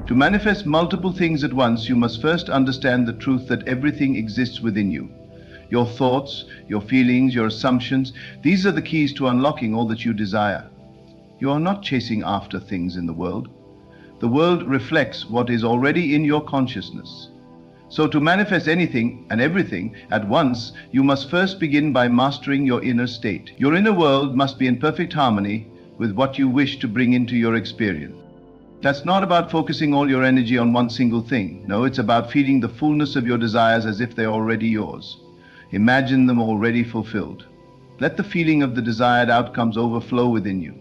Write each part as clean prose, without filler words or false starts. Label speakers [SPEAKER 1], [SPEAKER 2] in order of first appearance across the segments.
[SPEAKER 1] To manifest multiple things at once, you must first understand the truth that everything exists within you. Your thoughts, your feelings, your assumptions, these are the keys to unlocking all that you desire. You are not chasing after things in the world. The world reflects what is already in your consciousness. So to manifest anything and everything at once, you must first begin by mastering your inner state. Your inner world must be in perfect harmony with what you wish to bring into your experience. That's not about focusing all your energy on one single thing. No, it's about feeling the fullness of your desires as if they're already yours. Imagine them already fulfilled. Let the feeling of the desired outcomes overflow within you,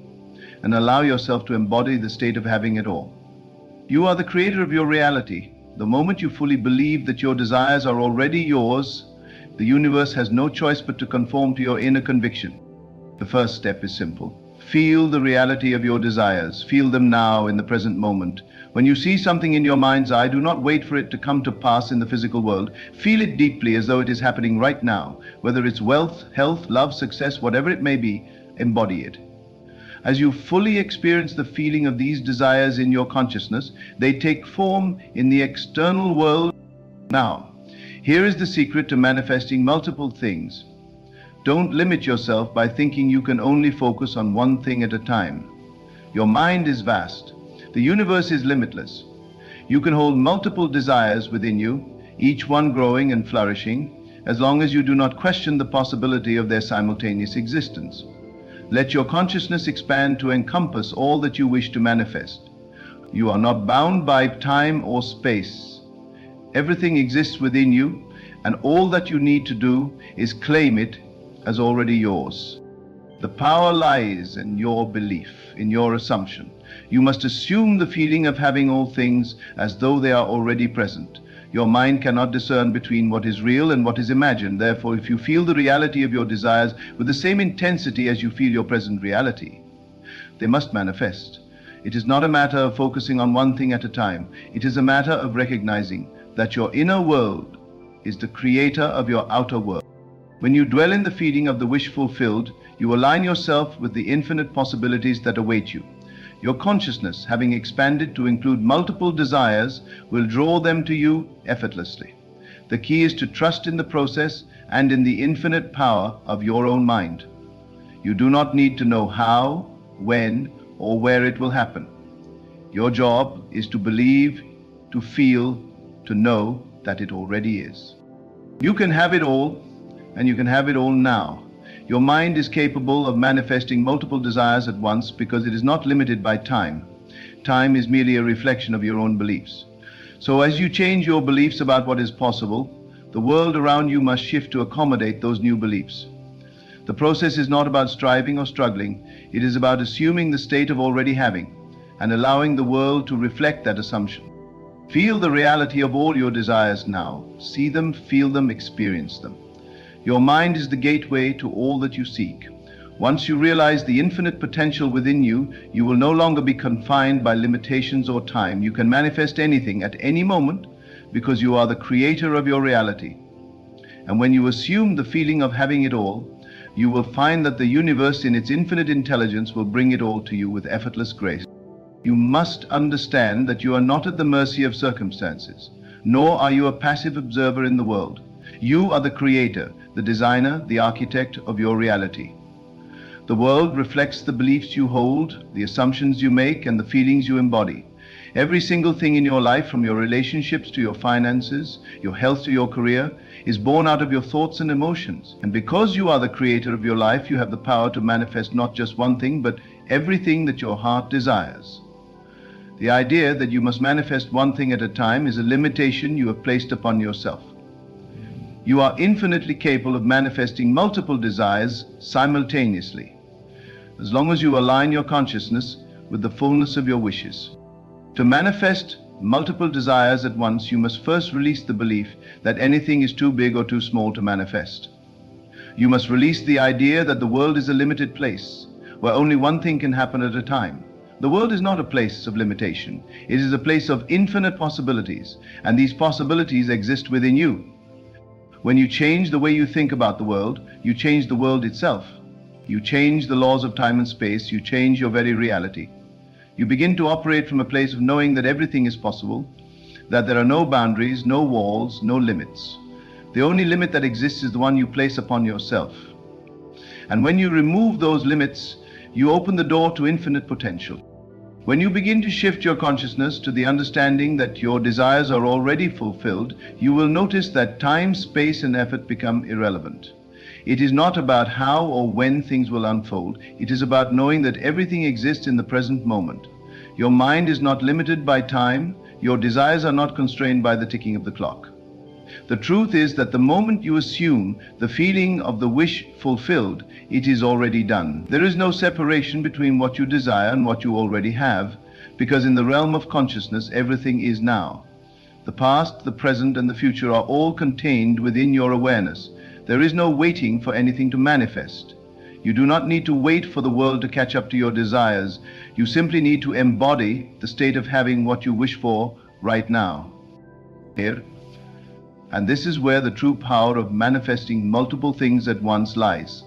[SPEAKER 1] and allow yourself to embody the state of having it all. You are the creator of your reality. The moment you fully believe that your desires are already yours, the universe has no choice but to conform to your inner conviction. The first step is simple. Feel the reality of your desires. Feel them now in the present moment. When you see something in your mind's eye, do not wait for it to come to pass in the physical world. Feel it deeply as though it is happening right now. Whether it's wealth, health, love, success, whatever it may be, embody it. As you fully experience the feeling of these desires in your consciousness, they take form in the external world. Now, here is the secret to manifesting multiple things. Don't limit yourself by thinking you can only focus on one thing at a time. Your mind is vast. The universe is limitless. You can hold multiple desires within you, each one growing and flourishing, as long as you do not question the possibility of their simultaneous existence. Let your consciousness expand to encompass all that you wish to manifest. You are not bound by time or space. Everything exists within you, and all that you need to do is claim it as already yours. The power lies in your belief, in your assumption. You must assume the feeling of having all things as though they are already present. Your mind cannot discern between what is real and what is imagined. Therefore, if you feel the reality of your desires with the same intensity as you feel your present reality, they must manifest. It is not a matter of focusing on one thing at a time. It is a matter of recognizing that your inner world is the creator of your outer world. When you dwell in the feeling of the wish fulfilled, you align yourself with the infinite possibilities that await you. Your consciousness, having expanded to include multiple desires, will draw them to you effortlessly. The key is to trust in the process and in the infinite power of your own mind. You do not need to know how, when, or where it will happen. Your job is to believe, to feel, to know that it already is. You can have it all, and you can have it all now. Your mind is capable of manifesting multiple desires at once because it is not limited by time. Time is merely a reflection of your own beliefs. So as you change your beliefs about what is possible, the world around you must shift to accommodate those new beliefs. The process is not about striving or struggling. It is about assuming the state of already having and allowing the world to reflect that assumption. Feel the reality of all your desires now. See them, feel them, experience them. Your mind is the gateway to all that you seek. Once you realize the infinite potential within you, you will no longer be confined by limitations or time. You can manifest anything at any moment because you are the creator of your reality. And when you assume the feeling of having it all, you will find that the universe in its infinite intelligence will bring it all to you with effortless grace. You must understand that you are not at the mercy of circumstances, nor are you a passive observer in the world. You are the creator, the designer, the architect of your reality. The world reflects the beliefs you hold, the assumptions you make, and the feelings you embody. Every single thing in your life, from your relationships to your finances, your health to your career, is born out of your thoughts and emotions. And because you are the creator of your life, you have the power to manifest not just one thing, but everything that your heart desires. The idea that you must manifest one thing at a time is a limitation you have placed upon yourself. You are infinitely capable of manifesting multiple desires simultaneously, as long as you align your consciousness with the fullness of your wishes. To manifest multiple desires at once, you must first release the belief that anything is too big or too small to manifest. You must release the idea that the world is a limited place, where only one thing can happen at a time. The world is not a place of limitation. It is a place of infinite possibilities, and these possibilities exist within you. When you change the way you think about the world, you change the world itself. You change the laws of time and space, you change your very reality. You begin to operate from a place of knowing that everything is possible, that there are no boundaries, no walls, no limits. The only limit that exists is the one you place upon yourself. And when you remove those limits, you open the door to infinite potential. When you begin to shift your consciousness to the understanding that your desires are already fulfilled, you will notice that time, space, and effort become irrelevant. It is not about how or when things will unfold. It is about knowing that everything exists in the present moment. Your mind is not limited by time. Your desires are not constrained by the ticking of the clock. The truth is that the moment you assume the feeling of the wish fulfilled, it is already done. There is no separation between what you desire and what you already have, because in the realm of consciousness, everything is now. The past, the present, and the future are all contained within your awareness. There is no waiting for anything to manifest. You do not need to wait for the world to catch up to your desires. You simply need to embody the state of having what you wish for right now. Here. And this is where the true power of manifesting multiple things at once lies.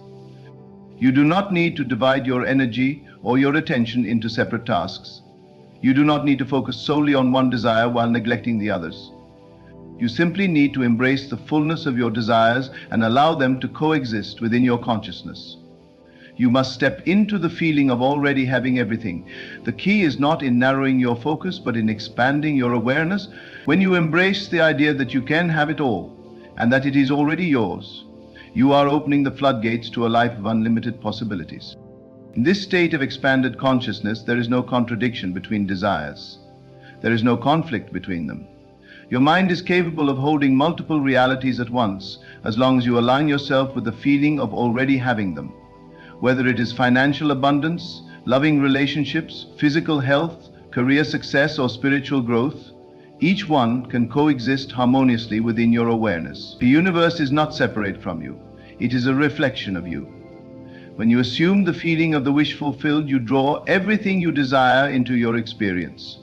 [SPEAKER 1] You do not need to divide your energy or your attention into separate tasks. You do not need to focus solely on one desire while neglecting the others. You simply need to embrace the fullness of your desires and allow them to coexist within your consciousness. You must step into the feeling of already having everything. The key is not in narrowing your focus, but in expanding your awareness. When you embrace the idea that you can have it all and that it is already yours, you are opening the floodgates to a life of unlimited possibilities. In this state of expanded consciousness, there is no contradiction between desires. There is no conflict between them. Your mind is capable of holding multiple realities at once, as long as you align yourself with the feeling of already having them. Whether it is financial abundance, loving relationships, physical health, career success, or spiritual growth, each one can coexist harmoniously within your awareness. The universe is not separate from you. It is a reflection of you. When you assume the feeling of the wish fulfilled, you draw everything you desire into your experience.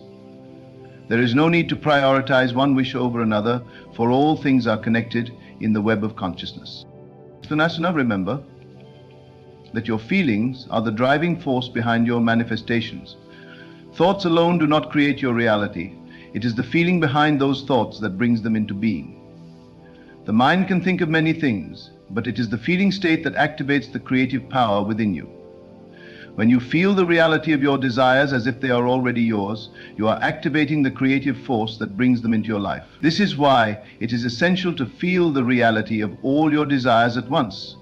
[SPEAKER 1] There is no need to prioritize one wish over another, for all things are connected in the web of consciousness. So now remember that your feelings are the driving force behind your manifestations. Thoughts alone do not create your reality. It is the feeling behind those thoughts that brings them into being. The mind can think of many things, but it is the feeling state that activates the creative power within you. When you feel the reality of your desires as if they are already yours, you are activating the creative force that brings them into your life. This is why it is essential to feel the reality of all your desires at once.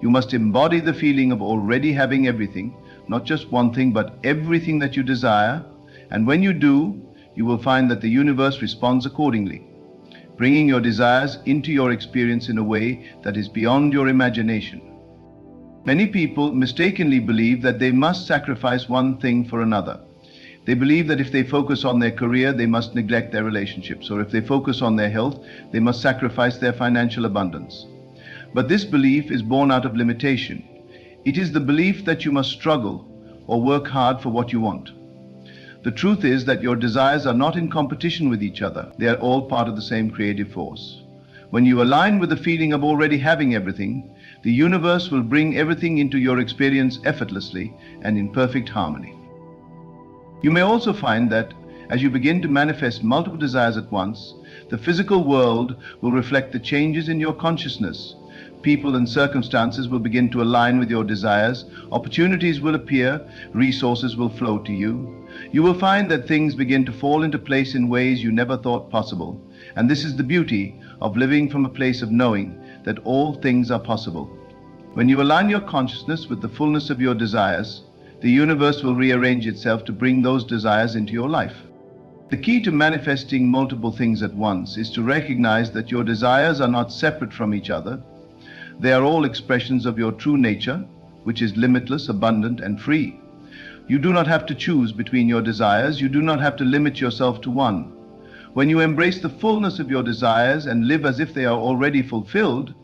[SPEAKER 1] You must embody the feeling of already having everything, not just one thing, but everything that you desire. And when you do, you will find that the universe responds accordingly, bringing your desires into your experience in a way that is beyond your imagination. Many people mistakenly believe that they must sacrifice one thing for another. They believe that if they focus on their career, they must neglect their relationships, or if they focus on their health, they must sacrifice their financial abundance. But this belief is born out of limitation. It is the belief that you must struggle or work hard for what you want. The truth is that your desires are not in competition with each other. They are all part of the same creative force. When you align with the feeling of already having everything, the universe will bring everything into your experience effortlessly and in perfect harmony. You may also find that as you begin to manifest multiple desires at once, the physical world will reflect the changes in your consciousness. People and circumstances will begin to align with your desires. Opportunities will appear. Resources will flow to you. You will find that things begin to fall into place in ways you never thought possible. And this is the beauty of living from a place of knowing that all things are possible. When you align your consciousness with the fullness of your desires, the universe will rearrange itself to bring those desires into your life. The key to manifesting multiple things at once is to recognize that your desires are not separate from each other. They are all expressions of your true nature, which is limitless, abundant, and free. You do not have to choose between your desires. You do not have to limit yourself to one. When you embrace the fullness of your desires and live as if they are already fulfilled,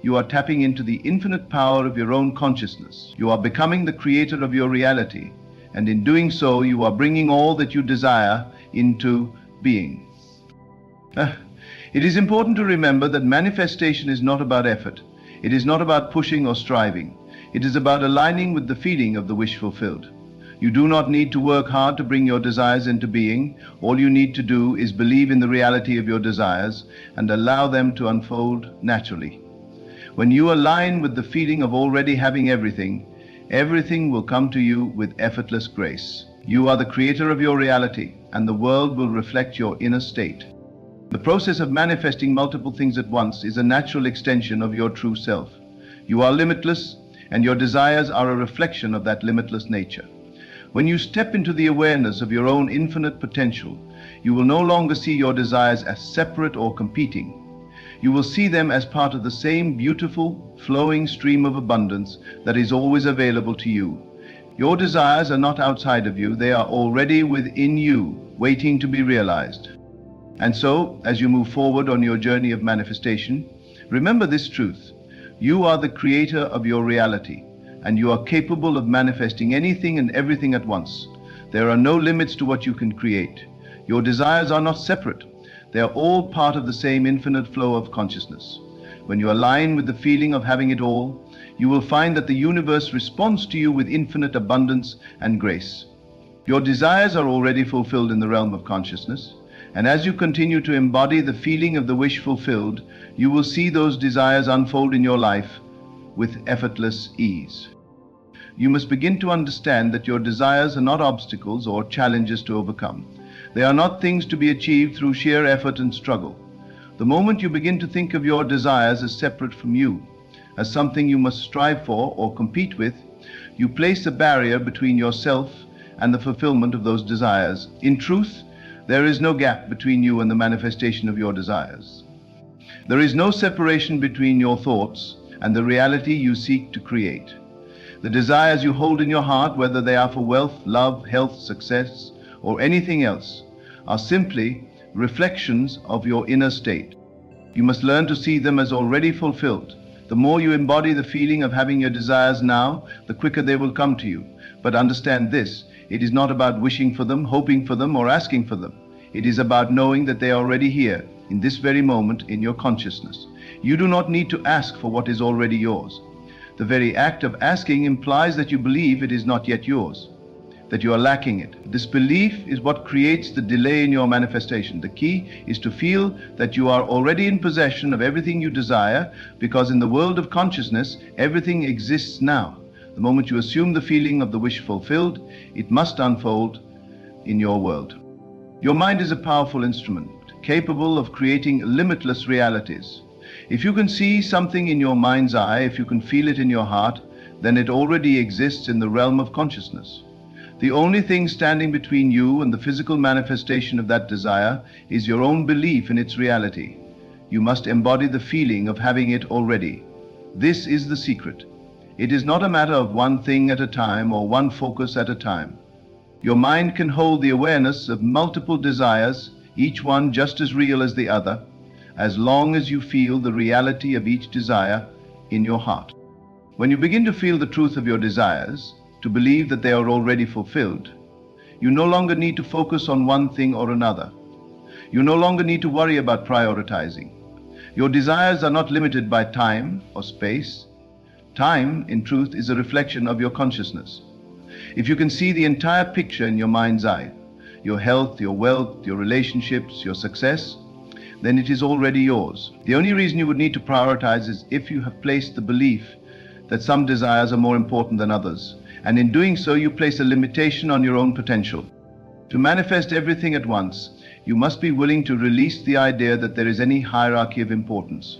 [SPEAKER 1] you are tapping into the infinite power of your own consciousness. You are becoming the creator of your reality, and in doing so, you are bringing all that you desire into being. It is important to remember that manifestation is not about effort. It is not about pushing or striving. It is about aligning with the feeling of the wish fulfilled. You do not need to work hard to bring your desires into being. All you need to do is believe in the reality of your desires and allow them to unfold naturally. When you align with the feeling of already having everything, everything will come to you with effortless grace. You are the creator of your reality, and the world will reflect your inner state. The process of manifesting multiple things at once is a natural extension of your true self. You are limitless, and your desires are a reflection of that limitless nature. When you step into the awareness of your own infinite potential, you will no longer see your desires as separate or competing. You will see them as part of the same beautiful, flowing stream of abundance that is always available to you. Your desires are not outside of you, they are already within you, waiting to be realized. And so, as you move forward on your journey of manifestation, remember this truth. You are the creator of your reality, and you are capable of manifesting anything and everything at once. There are no limits to what you can create. Your desires are not separate. They are all part of the same infinite flow of consciousness. When you align with the feeling of having it all, you will find that the universe responds to you with infinite abundance and grace. Your desires are already fulfilled in the realm of consciousness, and as you continue to embody the feeling of the wish fulfilled, you will see those desires unfold in your life with effortless ease. You must begin to understand that your desires are not obstacles or challenges to overcome. They are not things to be achieved through sheer effort and struggle. The moment you begin to think of your desires as separate from you, as something you must strive for or compete with, you place a barrier between yourself and the fulfillment of those desires. In truth, there is no gap between you and the manifestation of your desires. There is no separation between your thoughts and the reality you seek to create. The desires you hold in your heart, whether they are for wealth, love, health, success, or anything else, are simply reflections of your inner state. You must learn to see them as already fulfilled. The more you embody the feeling of having your desires now, the quicker they will come to you. But understand this, it is not about wishing for them, hoping for them, or asking for them. It is about knowing that they are already here, in this very moment, in your consciousness. You do not need to ask for what is already yours. The very act of asking implies that you believe it is not yet yours, that you are lacking it. This belief is what creates the delay in your manifestation. The key is to feel that you are already in possession of everything you desire, because in the world of consciousness, everything exists now. The moment you assume the feeling of the wish fulfilled, it must unfold in your world. Your mind is a powerful instrument, capable of creating limitless realities. If you can see something in your mind's eye, if you can feel it in your heart, then it already exists in the realm of consciousness. The only thing standing between you and the physical manifestation of that desire is your own belief in its reality. You must embody the feeling of having it already. This is the secret. It is not a matter of one thing at a time or one focus at a time. Your mind can hold the awareness of multiple desires, each one just as real as the other, as long as you feel the reality of each desire in your heart. When you begin to feel the truth of your desires, to believe that they are already fulfilled, you no longer need to focus on one thing or another. You no longer need to worry about prioritizing. Your desires are not limited by time or space. Time, in truth, is a reflection of your consciousness. If you can see the entire picture in your mind's eye, your health, your wealth, your relationships, your success, then it is already yours. The only reason you would need to prioritize is if you have placed the belief that some desires are more important than others, and in doing so you place a limitation on your own potential. To manifest everything at once, you must be willing to release the idea that there is any hierarchy of importance.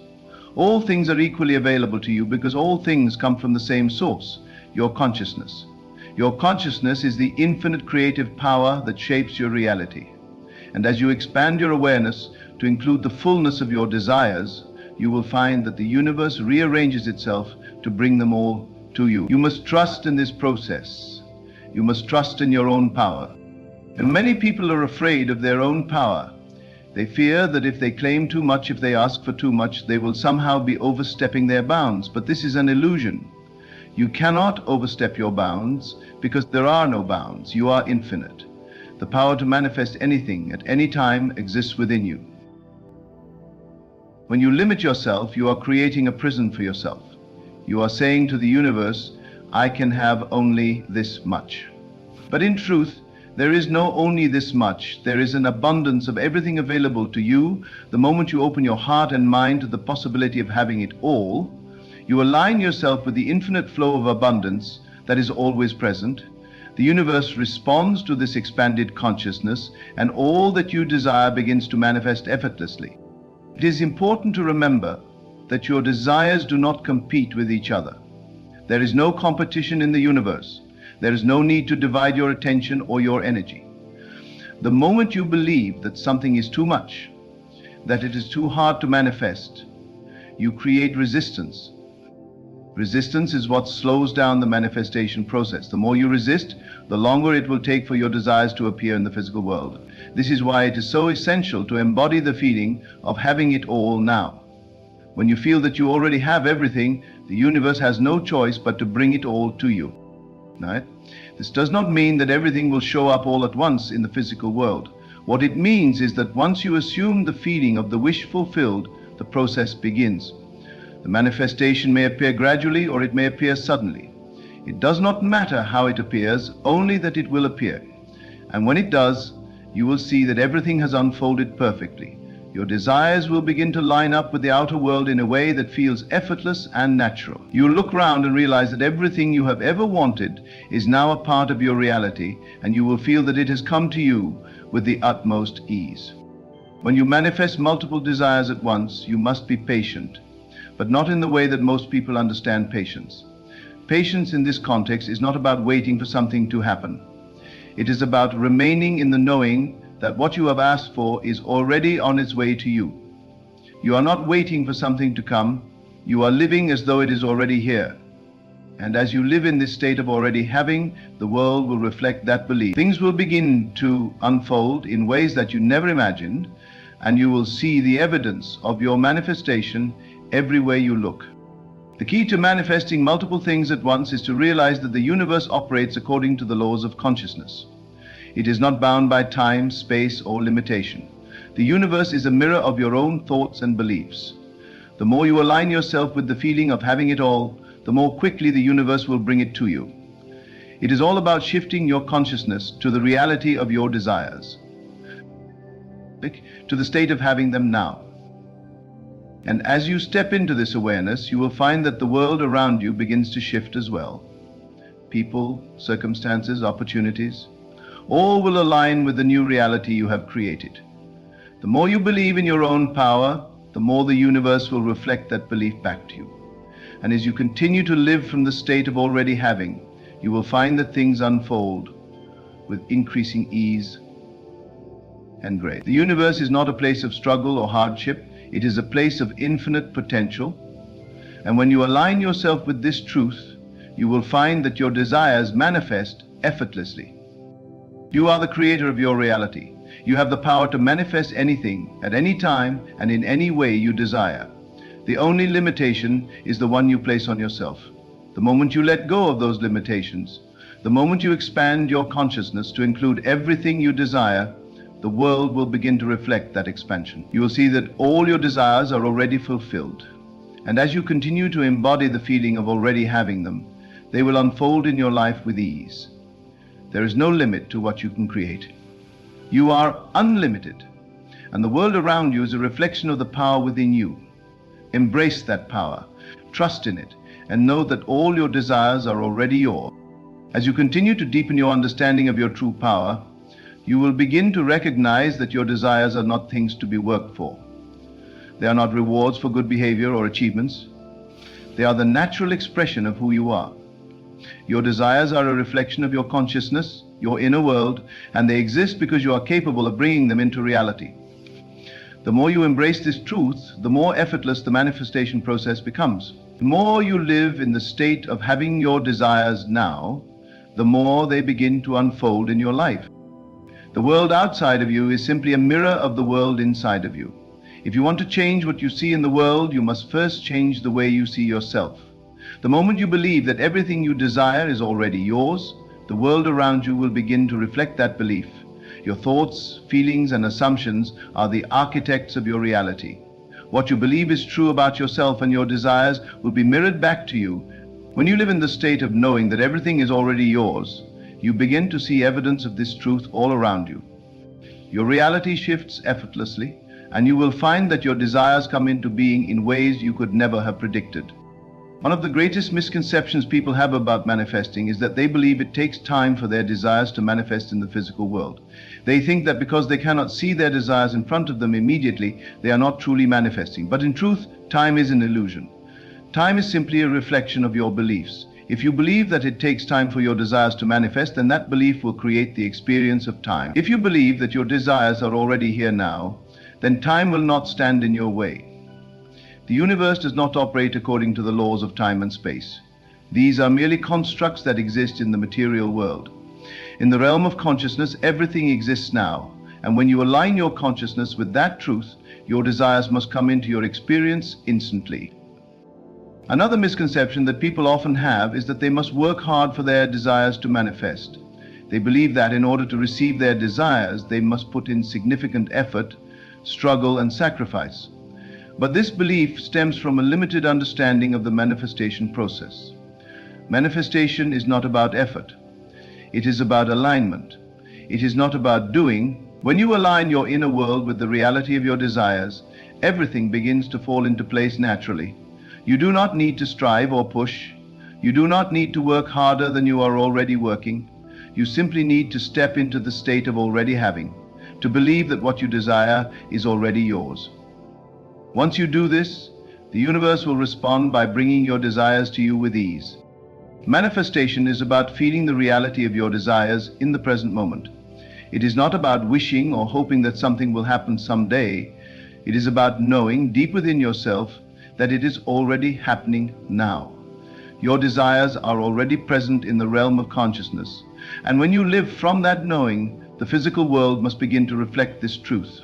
[SPEAKER 1] All things are equally available to you because all things come from the same source, your consciousness. Your consciousness is the infinite creative power that shapes your reality. And as you expand your awareness to include the fullness of your desires, you will find that the universe rearranges itself to bring them all to you. You must trust in this process. You must trust in your own power. And many people are afraid of their own power. They fear that if they claim too much, if they ask for too much, they will somehow be overstepping their bounds. But this is an illusion. You cannot overstep your bounds because there are no bounds. You are infinite. The power to manifest anything at any time exists within you. When you limit yourself, you are creating a prison for yourself. You are saying to the universe, I can have only this much. But in truth, there is no only this much. There is an abundance of everything available to you. The moment you open your heart and mind to the possibility of having it all, you align yourself with the infinite flow of abundance that is always present. The universe responds to this expanded consciousness, and all that you desire begins to manifest effortlessly. It is important to remember that your desires do not compete with each other. There is no competition in the universe. There is no need to divide your attention or your energy. The moment you believe that something is too much, that it is too hard to manifest, you create resistance. Resistance is what slows down the manifestation process. The more you resist, the longer it will take for your desires to appear in the physical world. This is why it is so essential to embody the feeling of having it all now. When you feel that you already have everything, the universe has no choice but to bring it all to you. Right? This does not mean that everything will show up all at once in the physical world. What it means is that once you assume the feeling of the wish fulfilled, the process begins. The manifestation may appear gradually or it may appear suddenly. It does not matter how it appears, only that it will appear. And when it does, you will see that everything has unfolded perfectly. Your desires will begin to line up with the outer world in a way that feels effortless and natural. You will look around and realize that everything you have ever wanted is now a part of your reality, and you will feel that it has come to you with the utmost ease. When you manifest multiple desires at once, you must be patient, but not in the way that most people understand patience. Patience in this context is not about waiting for something to happen. It is about remaining in the knowing that what you have asked for is already on its way to you. You are not waiting for something to come. You are living as though it is already here. And as you live in this state of already having, the world will reflect that belief. Things will begin to unfold in ways that you never imagined, and you will see the evidence of your manifestation everywhere you look. The key to manifesting multiple things at once is to realize that the universe operates according to the laws of consciousness. It is not bound by time, space, or limitation. The universe is a mirror of your own thoughts and beliefs. The more you align yourself with the feeling of having it all, the more quickly the universe will bring it to you. It is all about shifting your consciousness to the reality of your desires, to the state of having them now. And as you step into this awareness, you will find that the world around you begins to shift as well. People, circumstances, opportunities, all will align with the new reality you have created. The more you believe in your own power, the more the universe will reflect that belief back to you. And as you continue to live from the state of already having, you will find that things unfold with increasing ease and grace. The universe is not a place of struggle or hardship. It is a place of infinite potential. And when you align yourself with this truth, you will find that your desires manifest effortlessly. You are the creator of your reality. You have the power to manifest anything, at any time, and in any way you desire. The only limitation is the one you place on yourself. The moment you let go of those limitations, the moment you expand your consciousness to include everything you desire, the world will begin to reflect that expansion. You will see that all your desires are already fulfilled. And as you continue to embody the feeling of already having them, they will unfold in your life with ease. There is no limit to what you can create. You are unlimited, and the world around you is a reflection of the power within you. Embrace that power, trust in it, and know that all your desires are already yours. As you continue to deepen your understanding of your true power, you will begin to recognize that your desires are not things to be worked for. They are not rewards for good behavior or achievements. They are the natural expression of who you are. Your desires are a reflection of your consciousness, your inner world, and they exist because you are capable of bringing them into reality. The more you embrace this truth, the more effortless the manifestation process becomes. The more you live in the state of having your desires now, the more they begin to unfold in your life. The world outside of you is simply a mirror of the world inside of you. If you want to change what you see in the world, you must first change the way you see yourself. The moment you believe that everything you desire is already yours, the world around you will begin to reflect that belief. Your thoughts, feelings, and assumptions are the architects of your reality. What you believe is true about yourself and your desires will be mirrored back to you. When you live in the state of knowing that everything is already yours, you begin to see evidence of this truth all around you. Your reality shifts effortlessly, and you will find that your desires come into being in ways you could never have predicted. One of the greatest misconceptions people have about manifesting is that they believe it takes time for their desires to manifest in the physical world. They think that because they cannot see their desires in front of them immediately, they are not truly manifesting. But in truth, time is an illusion. Time is simply a reflection of your beliefs. If you believe that it takes time for your desires to manifest, then that belief will create the experience of time. If you believe that your desires are already here now, then time will not stand in your way. The universe does not operate according to the laws of time and space. These are merely constructs that exist in the material world. In the realm of consciousness, everything exists now, and when you align your consciousness with that truth, your desires must come into your experience instantly. Another misconception that people often have is that they must work hard for their desires to manifest. They believe that in order to receive their desires, they must put in significant effort, struggle, and sacrifice. But this belief stems from a limited understanding of the manifestation process. Manifestation is not about effort. It is about alignment. It is not about doing. When you align your inner world with the reality of your desires, everything begins to fall into place naturally. You do not need to strive or push. You do not need to work harder than you are already working. You simply need to step into the state of already having, to believe that what you desire is already yours. Once you do this, the universe will respond by bringing your desires to you with ease. Manifestation is about feeling the reality of your desires in the present moment. It is not about wishing or hoping that something will happen someday. It is about knowing deep within yourself that it is already happening now. Your desires are already present in the realm of consciousness, and when you live from that knowing, the physical world must begin to reflect this truth.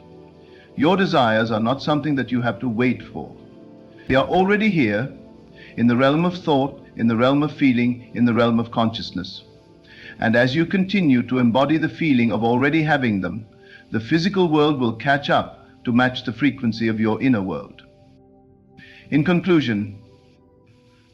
[SPEAKER 1] Your desires are not something that you have to wait for. They are already here, in the realm of thought, in the realm of feeling, in the realm of consciousness. And as you continue to embody the feeling of already having them, the physical world will catch up to match the frequency of your inner world. In conclusion,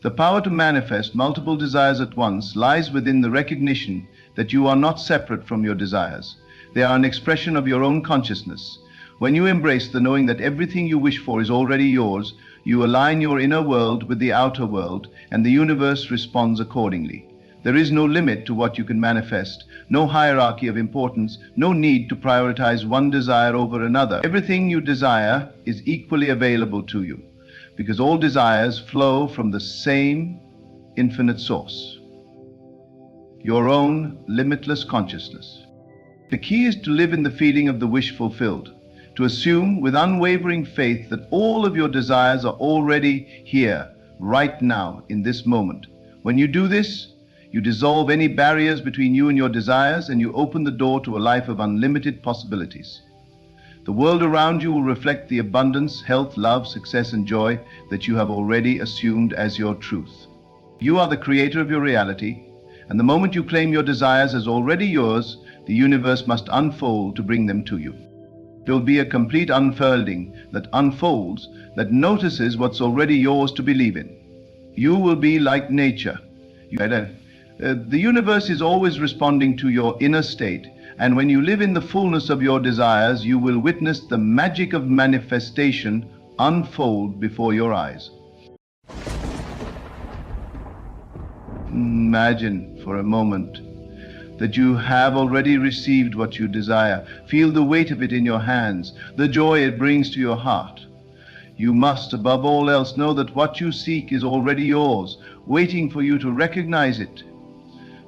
[SPEAKER 1] the power to manifest multiple desires at once lies within the recognition that you are not separate from your desires. They are an expression of your own consciousness. When you embrace the knowing that everything you wish for is already yours, you align your inner world with the outer world, and the universe responds accordingly. There is no limit to what you can manifest, no hierarchy of importance, no need to prioritize one desire over another. Everything you desire is equally available to you, because all desires flow from the same infinite source, your own limitless consciousness. The key is to live in the feeling of the wish fulfilled, to assume with unwavering faith that all of your desires are already here, right now, in this moment. When you do this, you dissolve any barriers between you and your desires, and you open the door to a life of unlimited possibilities. The world around you will reflect the abundance, health, love, success, and joy that you have already assumed as your truth. You are the creator of your reality, and the moment you claim your desires as already yours, the universe must unfold to bring them to you. There will be a complete unfolding that unfolds, that notices what's already yours to believe in. You will be like nature. The universe is always responding to your inner state, and when you live in the fullness of your desires, you will witness the magic of manifestation unfold before your eyes. Imagine for a moment that you have already received what you desire. Feel the weight of it in your hands, the joy it brings to your heart. You must, above all else, know that what you seek is already yours, waiting for you to recognize it.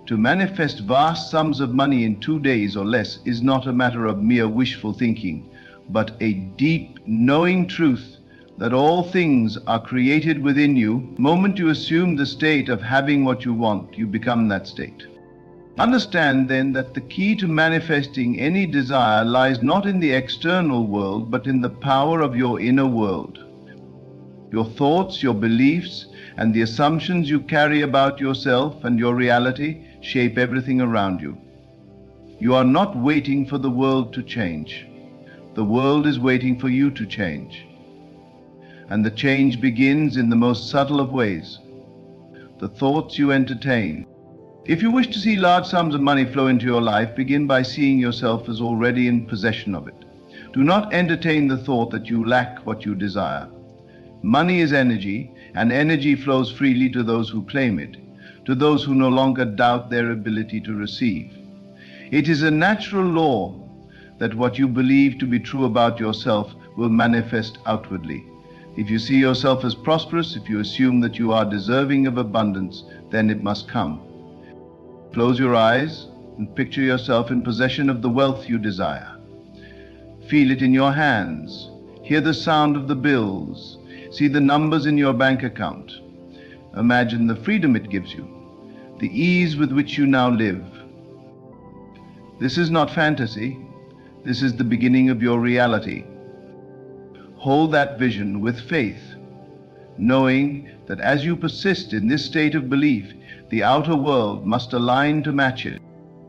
[SPEAKER 1] To manifest vast sums of money in 2 days or less is not a matter of mere wishful thinking, but a deep, knowing truth that all things are created within you. The moment you assume the state of having what you want, you become that state. Understand then that the key to manifesting any desire lies not in the external world, but in the power of your inner world. Your thoughts, your beliefs, and the assumptions you carry about yourself and your reality shape everything around you. You are not waiting for the world to change. The world is waiting for you to change. And the change begins in the most subtle of ways. The thoughts you entertain, If you wish to see large sums of money flow into your life, begin by seeing yourself as already in possession of it. Do not entertain the thought that you lack what you desire. Money is energy, and energy flows freely to those who claim it, to those who no longer doubt their ability to receive. It is a natural law that what you believe to be true about yourself will manifest outwardly. If you see yourself as prosperous, if you assume that you are deserving of abundance, then it must come. Close your eyes and picture yourself in possession of the wealth you desire. Feel it in your hands. Hear the sound of the bills. See the numbers in your bank account. Imagine the freedom it gives you, the ease with which you now live. This is not fantasy. This is the beginning of your reality. Hold that vision with faith, knowing that as you persist in this state of belief, the outer world must align to match it.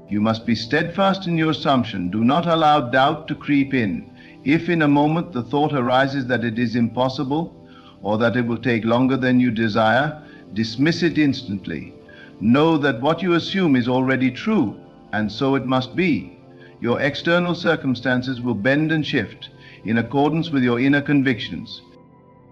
[SPEAKER 1] You must be steadfast in your assumption. Do not allow doubt to creep in. If in a moment the thought arises that it is impossible or that it will take longer than you desire, dismiss it instantly. Know that what you assume is already true, and so it must be. Your external circumstances will bend and shift in accordance with your inner convictions.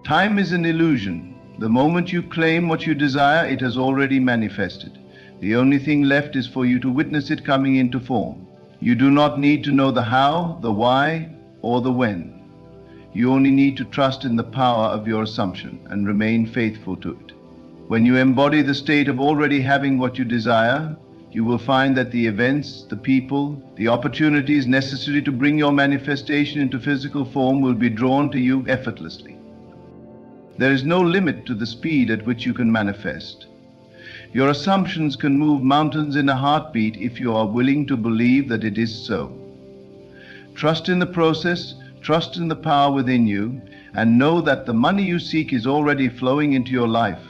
[SPEAKER 1] Time is an illusion. The moment you claim what you desire, it has already manifested. The only thing left is for you to witness it coming into form. You do not need to know the how, the why, or the when. You only need to trust in the power of your assumption and remain faithful to it. When you embody the state of already having what you desire, you will find that the events, the people, the opportunities necessary to bring your manifestation into physical form will be drawn to you effortlessly. There is no limit to the speed at which you can manifest. Your assumptions can move mountains in a heartbeat if you are willing to believe that it is so. Trust in the process, trust in the power within you, and know that the money you seek is already flowing into your life.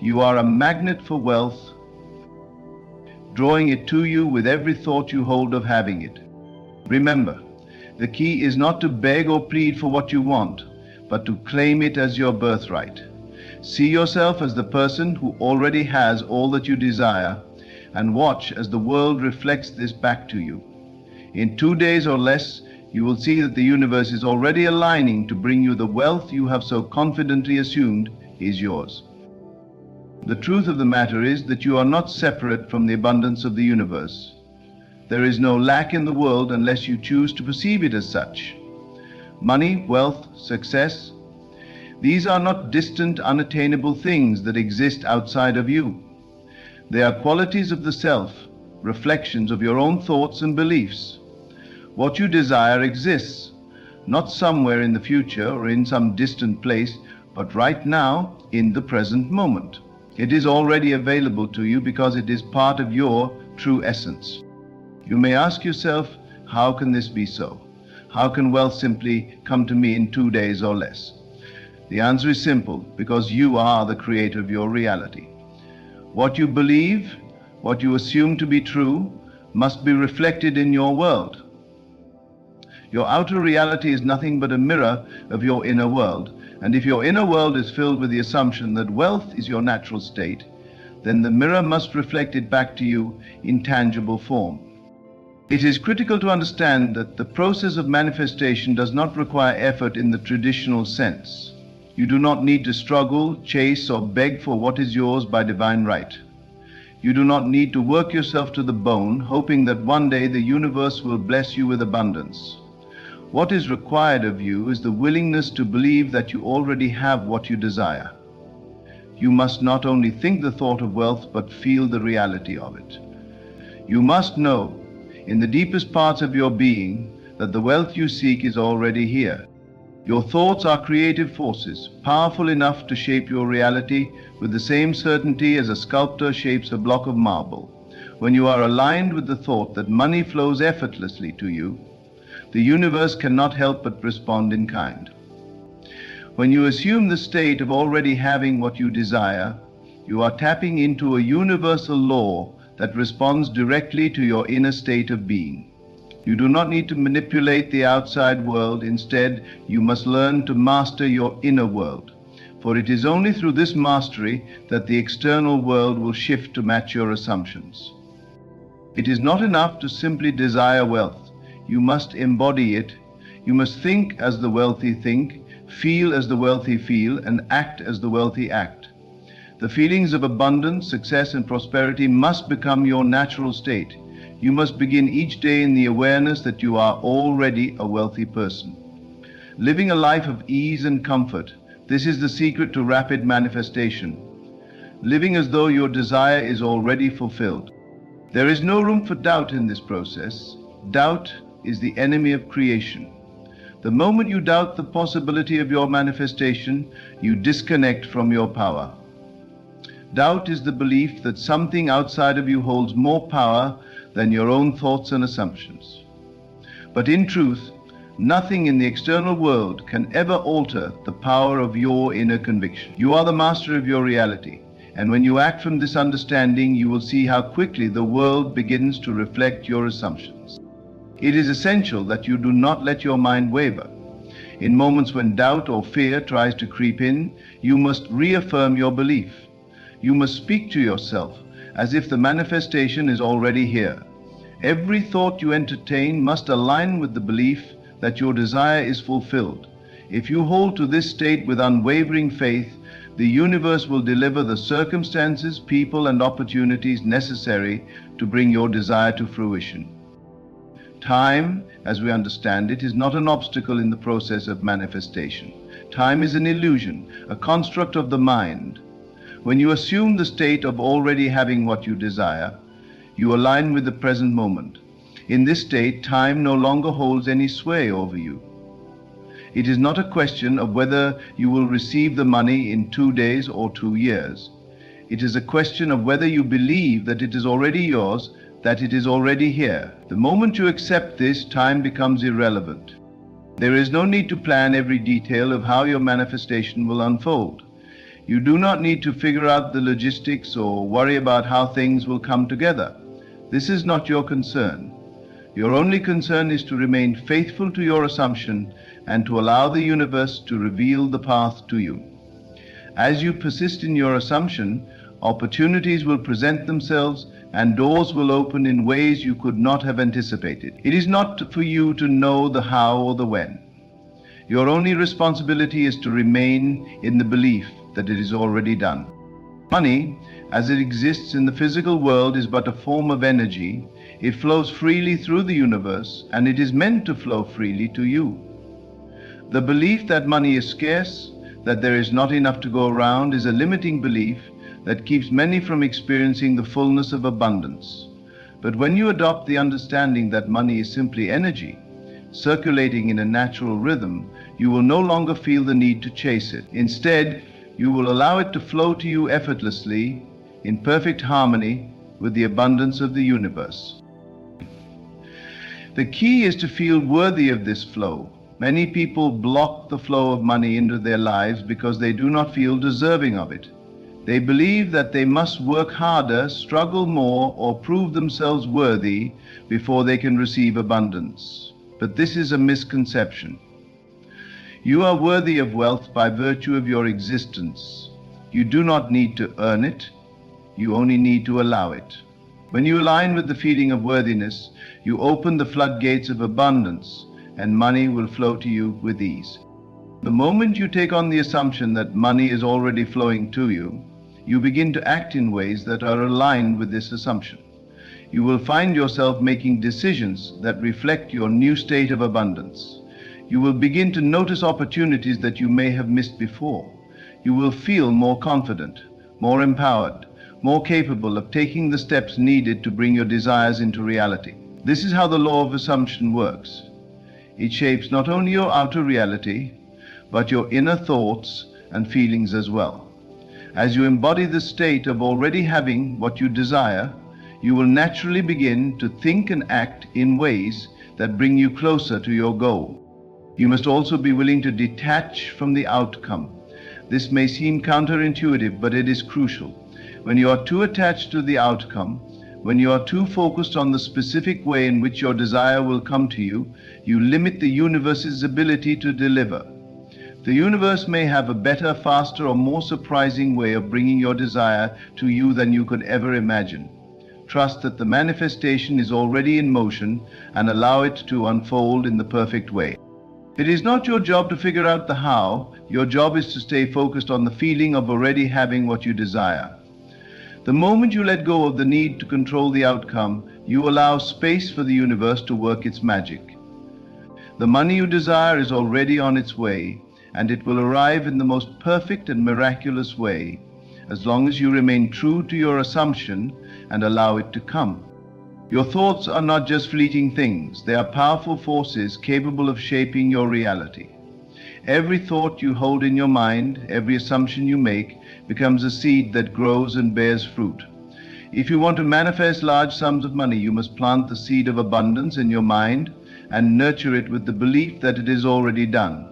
[SPEAKER 1] You are a magnet for wealth, drawing it to you with every thought you hold of having it. Remember, the key is not to beg or plead for what you want, but to claim it as your birthright. See yourself as the person who already has all that you desire, and watch as the world reflects this back to you. In 2 days or less, you will see that the universe is already aligning to bring you the wealth you have so confidently assumed is yours. The truth of the matter is that you are not separate from the abundance of the universe. There is no lack in the world unless you choose to perceive it as such. Money, wealth, success, these are not distant, unattainable things that exist outside of you. They are qualities of the self, reflections of your own thoughts and beliefs. What you desire exists, not somewhere in the future or in some distant place, but right now, in the present moment. It is already available to you because it is part of your true essence. You may ask yourself, how can this be so? How can wealth simply come to me in 2 days or less? The answer is simple, because you are the creator of your reality. What you believe, what you assume to be true, must be reflected in your world. Your outer reality is nothing but a mirror of your inner world, and if your inner world is filled with the assumption that wealth is your natural state, then the mirror must reflect it back to you in tangible form. It is critical to understand that the process of manifestation does not require effort in the traditional sense. You do not need to struggle, chase, or beg for what is yours by divine right. You do not need to work yourself to the bone, hoping that one day the universe will bless you with abundance. What is required of you is the willingness to believe that you already have what you desire. You must not only think the thought of wealth, but feel the reality of it. You must know, in the deepest parts of your being, that the wealth you seek is already here. Your thoughts are creative forces, powerful enough to shape your reality with the same certainty as a sculptor shapes a block of marble. When you are aligned with the thought that money flows effortlessly to you, the universe cannot help but respond in kind. When you assume the state of already having what you desire, you are tapping into a universal law that responds directly to your inner state of being. You do not need to manipulate the outside world. Instead, you must learn to master your inner world. For it is only through this mastery that the external world will shift to match your assumptions. It is not enough to simply desire wealth. You must embody it. You must think as the wealthy think, feel as the wealthy feel, and act as the wealthy act. The feelings of abundance, success, and prosperity must become your natural state. You must begin each day in the awareness that you are already a wealthy person. Living a life of ease and comfort, this is the secret to rapid manifestation. Living as though your desire is already fulfilled. There is no room for doubt in this process. Doubt is the enemy of creation. The moment you doubt the possibility of your manifestation, you disconnect from your power. Doubt is the belief that something outside of you holds more power than your own thoughts and assumptions. But in truth, nothing in the external world can ever alter the power of your inner conviction. You are the master of your reality, and when you act from this understanding, you will see how quickly the world begins to reflect your assumptions. It is essential that you do not let your mind waver. In moments when doubt or fear tries to creep in, you must reaffirm your belief. You must speak to yourself as if the manifestation is already here. Every thought you entertain must align with the belief that your desire is fulfilled. If you hold to this state with unwavering faith, the universe will deliver the circumstances, people, and opportunities necessary to bring your desire to fruition. Time, as we understand it, is not an obstacle in the process of manifestation. Time is an illusion, a construct of the mind. When you assume the state of already having what you desire, you align with the present moment. In this state, time no longer holds any sway over you. It is not a question of whether you will receive the money in 2 days or 2 years. It is a question of whether you believe that it is already yours, that it is already here. The moment you accept this, time becomes irrelevant. There is no need to plan every detail of how your manifestation will unfold. You do not need to figure out the logistics or worry about how things will come together. This is not your concern. Your only concern is to remain faithful to your assumption and to allow the universe to reveal the path to you. As you persist in your assumption, opportunities will present themselves and doors will open in ways you could not have anticipated. It is not for you to know the how or the when. Your only responsibility is to remain in the belief that it is already done. Money, as it exists in the physical world, is but a form of energy. It flows freely through the universe, and it is meant to flow freely to you. The belief that money is scarce, that there is not enough to go around, is a limiting belief that keeps many from experiencing the fullness of abundance. But when you adopt the understanding that money is simply energy, circulating in a natural rhythm, you will no longer feel the need to chase it. Instead, you will allow it to flow to you effortlessly, in perfect harmony with the abundance of the universe. The key is to feel worthy of this flow. Many people block the flow of money into their lives because they do not feel deserving of it. They believe that they must work harder, struggle more, or prove themselves worthy before they can receive abundance. But this is a misconception. You are worthy of wealth by virtue of your existence. You do not need to earn it. You only need to allow it. When you align with the feeling of worthiness, you open the floodgates of abundance, and money will flow to you with ease. The moment you take on the assumption that money is already flowing to you, you begin to act in ways that are aligned with this assumption. You will find yourself making decisions that reflect your new state of abundance. You will begin to notice opportunities that you may have missed before. You will feel more confident, more empowered, more capable of taking the steps needed to bring your desires into reality. This is how the law of assumption works. It shapes not only your outer reality, but your inner thoughts and feelings as well. As you embody the state of already having what you desire, you will naturally begin to think and act in ways that bring you closer to your goal. You must also be willing to detach from the outcome. This may seem counterintuitive, but it is crucial. When you are too attached to the outcome, when you are too focused on the specific way in which your desire will come to you, you limit the universe's ability to deliver. The universe may have a better, faster, or more surprising way of bringing your desire to you than you could ever imagine. Trust that the manifestation is already in motion and allow it to unfold in the perfect way. It is not your job to figure out the how. Your job is to stay focused on the feeling of already having what you desire. The moment you let go of the need to control the outcome, you allow space for the universe to work its magic. The money you desire is already on its way, and it will arrive in the most perfect and miraculous way, as long as you remain true to your assumption and allow it to come. Your thoughts are not just fleeting things, they are powerful forces capable of shaping your reality. Every thought you hold in your mind, every assumption you make, becomes a seed that grows and bears fruit. If you want to manifest large sums of money, you must plant the seed of abundance in your mind and nurture it with the belief that it is already done.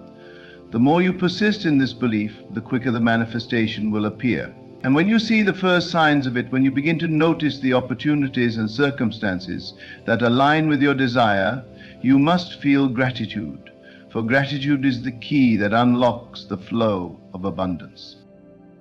[SPEAKER 1] The more you persist in this belief, the quicker the manifestation will appear. And when you see the first signs of it, when you begin to notice the opportunities and circumstances that align with your desire, you must feel gratitude. For gratitude is the key that unlocks the flow of abundance.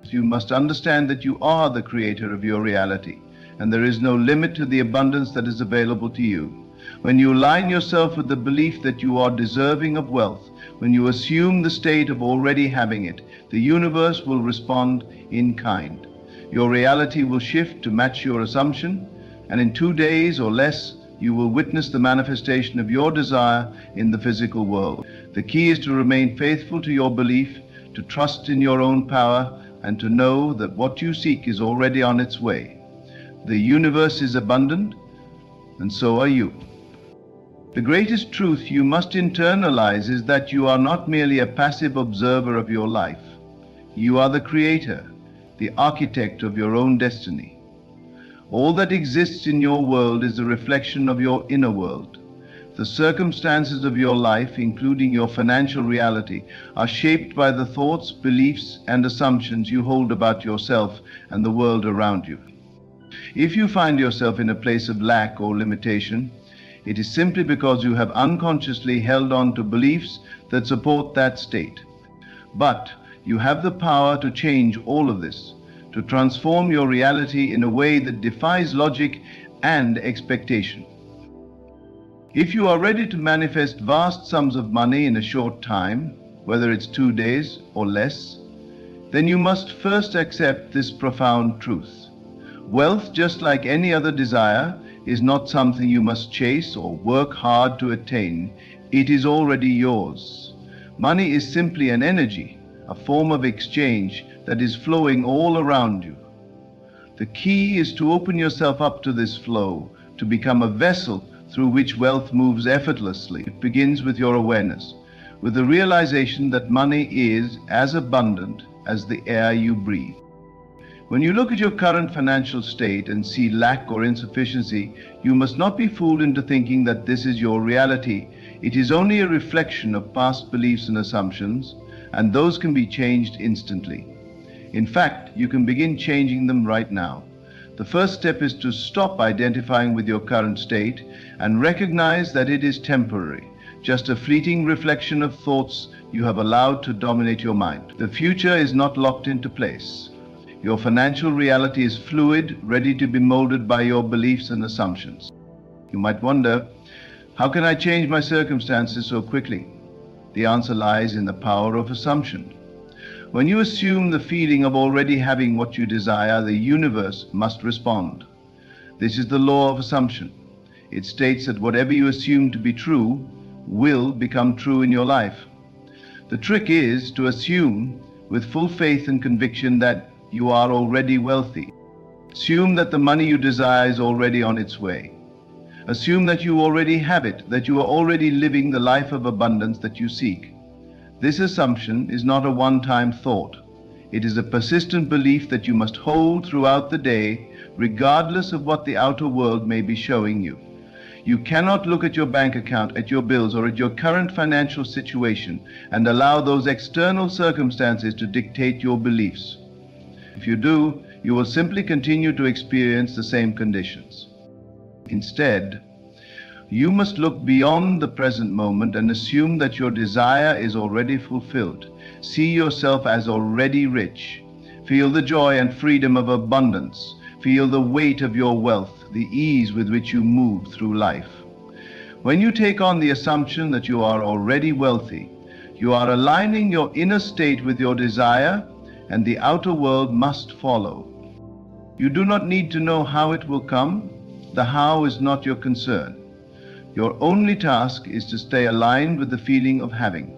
[SPEAKER 1] You must understand that you are the creator of your reality, and there is no limit to the abundance that is available to you. When you align yourself with the belief that you are deserving of wealth, when you assume the state of already having it, the universe will respond in kind. Your reality will shift to match your assumption, and in 2 days or less, you will witness the manifestation of your desire in the physical world. The key is to remain faithful to your belief, to trust in your own power, and to know that what you seek is already on its way. The universe is abundant, and so are you. The greatest truth you must internalize is that you are not merely a passive observer of your life. You are the creator, the architect of your own destiny. All that exists in your world is a reflection of your inner world. The circumstances of your life, including your financial reality, are shaped by the thoughts, beliefs, and assumptions you hold about yourself and the world around you. If you find yourself in a place of lack or limitation, it is simply because you have unconsciously held on to beliefs that support that state. But you have the power to change all of this, to transform your reality in a way that defies logic and expectation. If you are ready to manifest vast sums of money in a short time, whether it's 2 days or less, then you must first accept this profound truth. Wealth, just like any other desire, is not something you must chase or work hard to attain. It is already yours. Money is simply an energy, a form of exchange that is flowing all around you. The key is to open yourself up to this flow, to become a vessel through which wealth moves effortlessly. It begins with your awareness, with the realization that money is as abundant as the air you breathe. When you look at your current financial state and see lack or insufficiency, you must not be fooled into thinking that this is your reality. It is only a reflection of past beliefs and assumptions, and those can be changed instantly. In fact, you can begin changing them right now. The first step is to stop identifying with your current state and recognize that it is temporary, just a fleeting reflection of thoughts you have allowed to dominate your mind. The future is not locked into place. Your financial reality is fluid, ready to be molded by your beliefs and assumptions. You might wonder, how can I change my circumstances so quickly? The answer lies in the power of assumption. When you assume the feeling of already having what you desire, the universe must respond. This is the law of assumption. It states that whatever you assume to be true will become true in your life. The trick is to assume with full faith and conviction that you are already wealthy. Assume that the money you desire is already on its way. Assume that you already have it, that you are already living the life of abundance that you seek. This assumption is not a one-time thought. It is a persistent belief that you must hold throughout the day, regardless of what the outer world may be showing you. You cannot look at your bank account, at your bills, or at your current financial situation and allow those external circumstances to dictate your beliefs. If you do, you will simply continue to experience the same conditions. Instead, you must look beyond the present moment and assume that your desire is already fulfilled. See yourself as already rich. Feel the joy and freedom of abundance. Feel the weight of your wealth. the ease with which you move through life. When you take on the assumption that you are already wealthy, you are aligning your inner state with your desire, and the outer world must follow. You do not need to know how it will come. The how is not your concern. Your only task is to stay aligned with the feeling of having.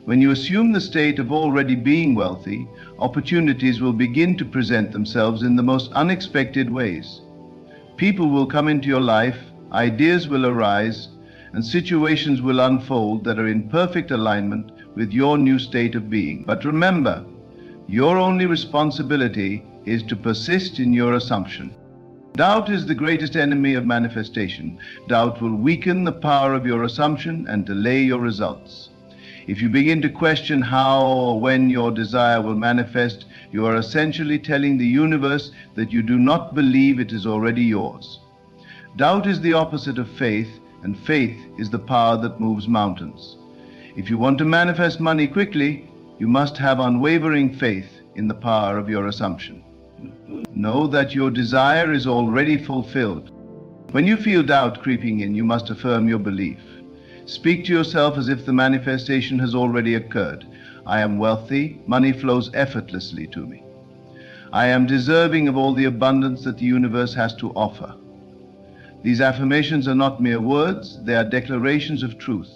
[SPEAKER 1] When you assume the state of already being wealthy, opportunities will begin to present themselves in the most unexpected ways. People will come into your life, ideas will arise, and situations will unfold that are in perfect alignment with your new state of being. But remember, your only responsibility is to persist in your assumption. Doubt is the greatest enemy of manifestation. Doubt will weaken the power of your assumption and delay your results. If you begin to question how or when your desire will manifest, you are essentially telling the universe that you do not believe it is already yours. Doubt is the opposite of faith, and faith is the power that moves mountains. If you want to manifest money quickly, you must have unwavering faith in the power of your assumption. Know that your desire is already fulfilled. When you feel doubt creeping in, you must affirm your belief. Speak to yourself as if the manifestation has already occurred. I am wealthy, money flows effortlessly to me. I am deserving of all the abundance that the universe has to offer. These affirmations are not mere words, they are declarations of truth.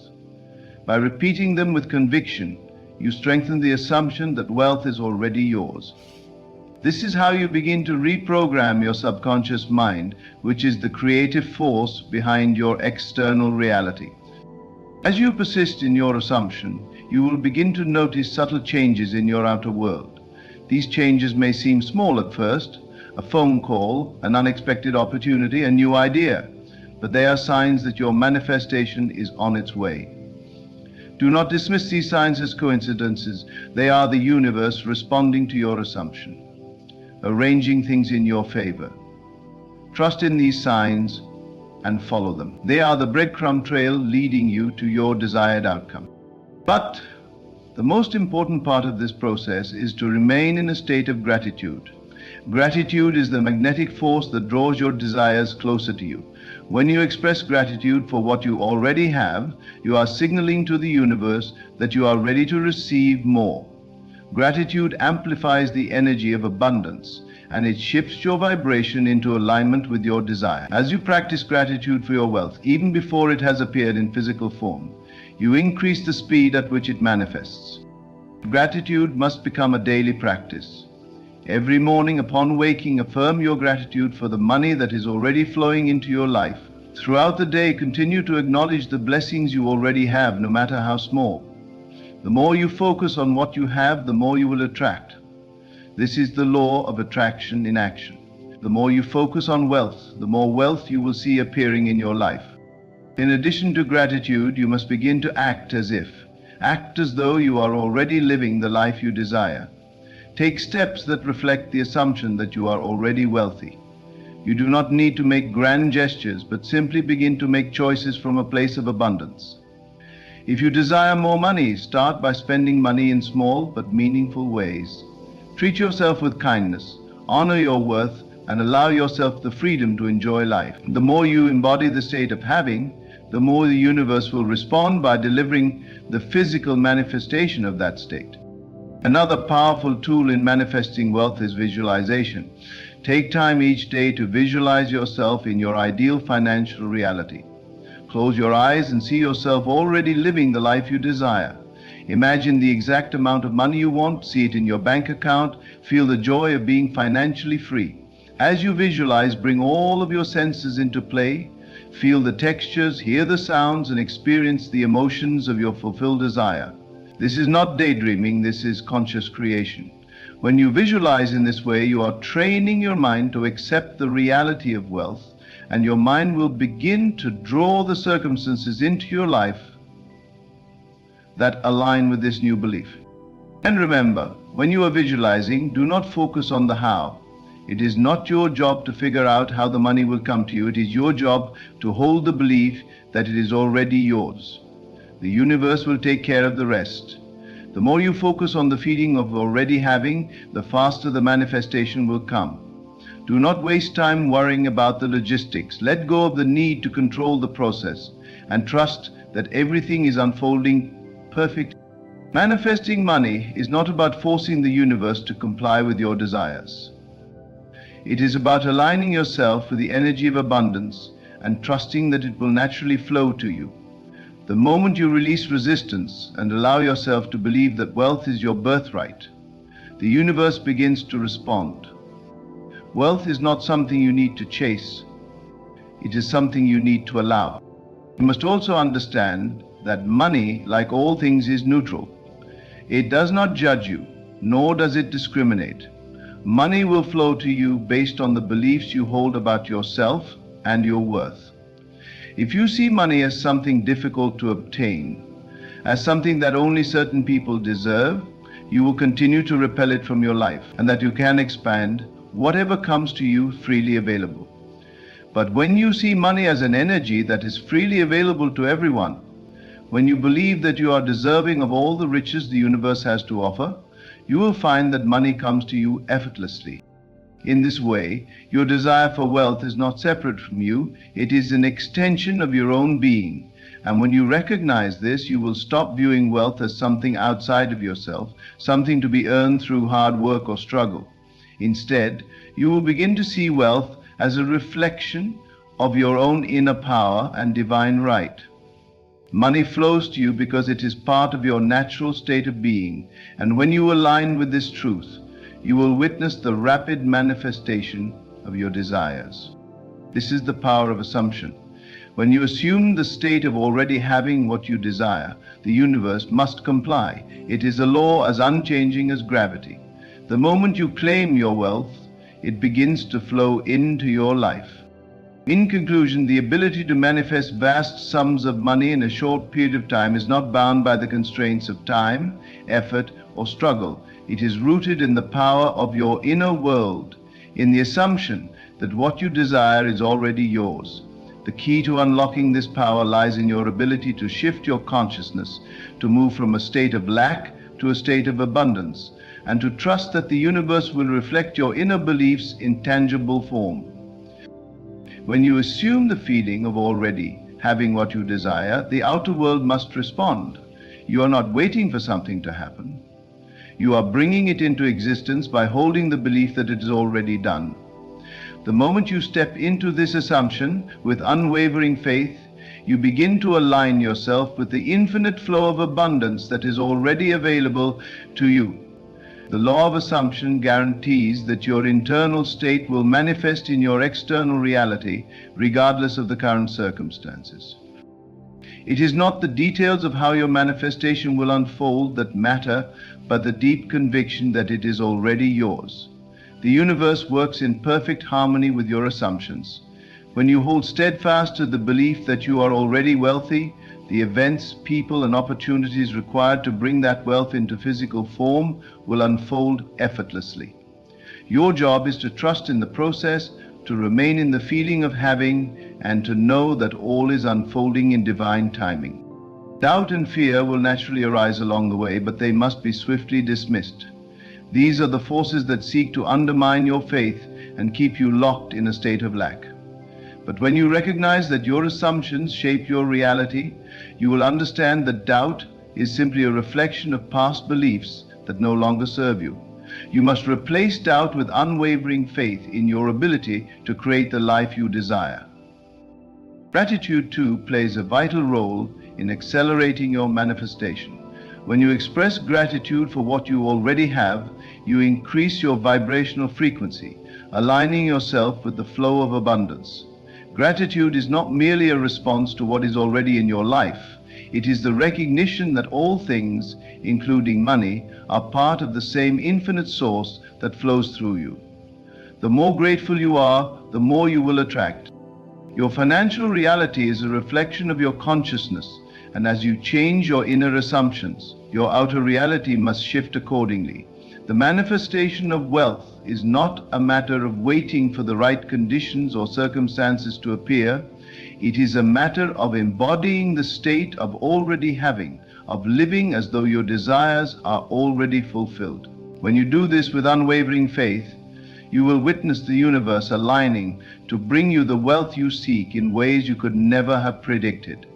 [SPEAKER 1] By repeating them with conviction, you strengthen the assumption that wealth is already yours. This is how you begin to reprogram your subconscious mind, which is the creative force behind your external reality. As you persist in your assumption, you will begin to notice subtle changes in your outer world. These changes may seem small at first, a phone call, an unexpected opportunity, a new idea, but they are signs that your manifestation is on its way. Do not dismiss these signs as coincidences. They are the universe responding to your assumption, arranging things in your favor. Trust in these signs and follow them. They are the breadcrumb trail leading you to your desired outcome. But the most important part of this process is to remain in a state of gratitude. Gratitude is the magnetic force that draws your desires closer to you. When you express gratitude for what you already have, you are signaling to the universe that you are ready to receive more. Gratitude amplifies the energy of abundance, and it shifts your vibration into alignment with your desire. As you practice gratitude for your wealth, even before it has appeared in physical form, you increase the speed at which it manifests. Gratitude must become a daily practice. Every morning upon waking, affirm your gratitude for the money that is already flowing into your life. Throughout the day, continue to acknowledge the blessings you already have, no matter how small. The more you focus on what you have, the more you will attract. This is the law of attraction in action. The more you focus on wealth, the more wealth you will see appearing in your life. In addition to gratitude, you must begin to act as if. Act as though you are already living the life you desire. Take steps that reflect the assumption that you are already wealthy. You do not need to make grand gestures, but simply begin to make choices from a place of abundance. If you desire more money, start by spending money in small but meaningful ways. Treat yourself with kindness, honor your worth, and allow yourself the freedom to enjoy life. The more you embody the state of having, the more the universe will respond by delivering the physical manifestation of that state. Another powerful tool in manifesting wealth is visualization. Take time each day to visualize yourself in your ideal financial reality. Close your eyes and see yourself already living the life you desire. Imagine the exact amount of money you want, see it in your bank account, feel the joy of being financially free. As you visualize, bring all of your senses into play, feel the textures, hear the sounds, and experience the emotions of your fulfilled desire. This is not daydreaming, this is conscious creation. When you visualize in this way, you are training your mind to accept the reality of wealth, and your mind will begin to draw the circumstances into your life that align with this new belief. And remember, when you are visualizing, do not focus on the how. It is not your job to figure out how the money will come to you. It is your job to hold the belief that it is already yours. The universe will take care of the rest. The more you focus on the feeling of already having, the faster the manifestation will come. Do not waste time worrying about the logistics. Let go of the need to control the process and trust that everything is unfolding perfectly. Manifesting money is not about forcing the universe to comply with your desires. It is about aligning yourself with the energy of abundance and trusting that it will naturally flow to you. The moment you release resistance and allow yourself to believe that wealth is your birthright, the universe begins to respond. Wealth is not something you need to chase. It is something you need to allow. You must also understand that money, like all things, is neutral. It does not judge you, nor does it discriminate. Money will flow to you based on the beliefs you hold about yourself and your worth. If you see money as something difficult to obtain, as something that only certain people deserve, you will continue to repel it from your life, and that you can expand whatever comes to you freely available. But when you see money as an energy that is freely available to everyone, when you believe that you are deserving of all the riches the universe has to offer, you will find that money comes to you effortlessly. In this way, your desire for wealth is not separate from you, it is an extension of your own being. And when you recognize this, you will stop viewing wealth as something outside of yourself, something to be earned through hard work or struggle. Instead, you will begin to see wealth as a reflection of your own inner power and divine right. Money flows to you because it is part of your natural state of being, and when you align with this truth, you will witness the rapid manifestation of your desires. This is the power of assumption. When you assume the state of already having what you desire, the universe must comply. It is a law as unchanging as gravity. The moment you claim your wealth, it begins to flow into your life. In conclusion, the ability to manifest vast sums of money in a short period of time is not bound by the constraints of time, effort, or struggle. It is rooted in the power of your inner world, in the assumption that what you desire is already yours. The key to unlocking this power lies in your ability to shift your consciousness, to move from a state of lack to a state of abundance, and to trust that the universe will reflect your inner beliefs in tangible form. When you assume the feeling of already having what you desire, the outer world must respond. You are not waiting for something to happen. You are bringing it into existence by holding the belief that it is already done. The moment you step into this assumption with unwavering faith, you begin to align yourself with the infinite flow of abundance that is already available to you. The law of assumption guarantees that your internal state will manifest in your external reality, regardless of the current circumstances. It is not the details of how your manifestation will unfold that matter, but the deep conviction that it is already yours. The universe works in perfect harmony with your assumptions. When you hold steadfast to the belief that you are already wealthy, the events, people, and opportunities required to bring that wealth into physical form will unfold effortlessly. Your job is to trust in the process, to remain in the feeling of having, and to know that all is unfolding in divine timing. Doubt and fear will naturally arise along the way, but they must be swiftly dismissed. These are the forces that seek to undermine your faith and keep you locked in a state of lack. But when you recognize that your assumptions shape your reality, you will understand that doubt is simply a reflection of past beliefs that no longer serve you. You must replace doubt with unwavering faith in your ability to create the life you desire. Gratitude, too, plays a vital role in accelerating your manifestation. When you express gratitude for what you already have, you increase your vibrational frequency, aligning yourself with the flow of abundance. Gratitude is not merely a response to what is already in your life. It is the recognition that all things, including money, are part of the same infinite source that flows through you. The more grateful you are, the more you will attract. Your financial reality is a reflection of your consciousness, and as you change your inner assumptions, your outer reality must shift accordingly. The manifestation of wealth is not a matter of waiting for the right conditions or circumstances to appear. It is a matter of embodying the state of already having, of living as though your desires are already fulfilled. When you do this with unwavering faith, You will witness the universe aligning to bring you the wealth you seek in ways you could never have predicted.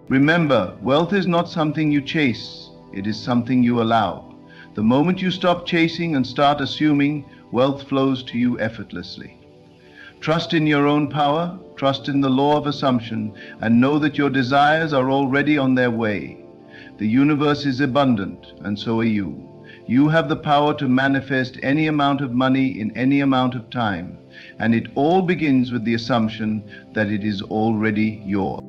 [SPEAKER 1] Remember, wealth is not something you chase, it is something you allow. The moment you stop chasing and start assuming, wealth flows to you effortlessly. Trust in your own power, trust in the law of assumption, and know that your desires are already on their way. The universe is abundant, and so are you. You have the power to manifest any amount of money in any amount of time, and it all begins with the assumption that it is already yours.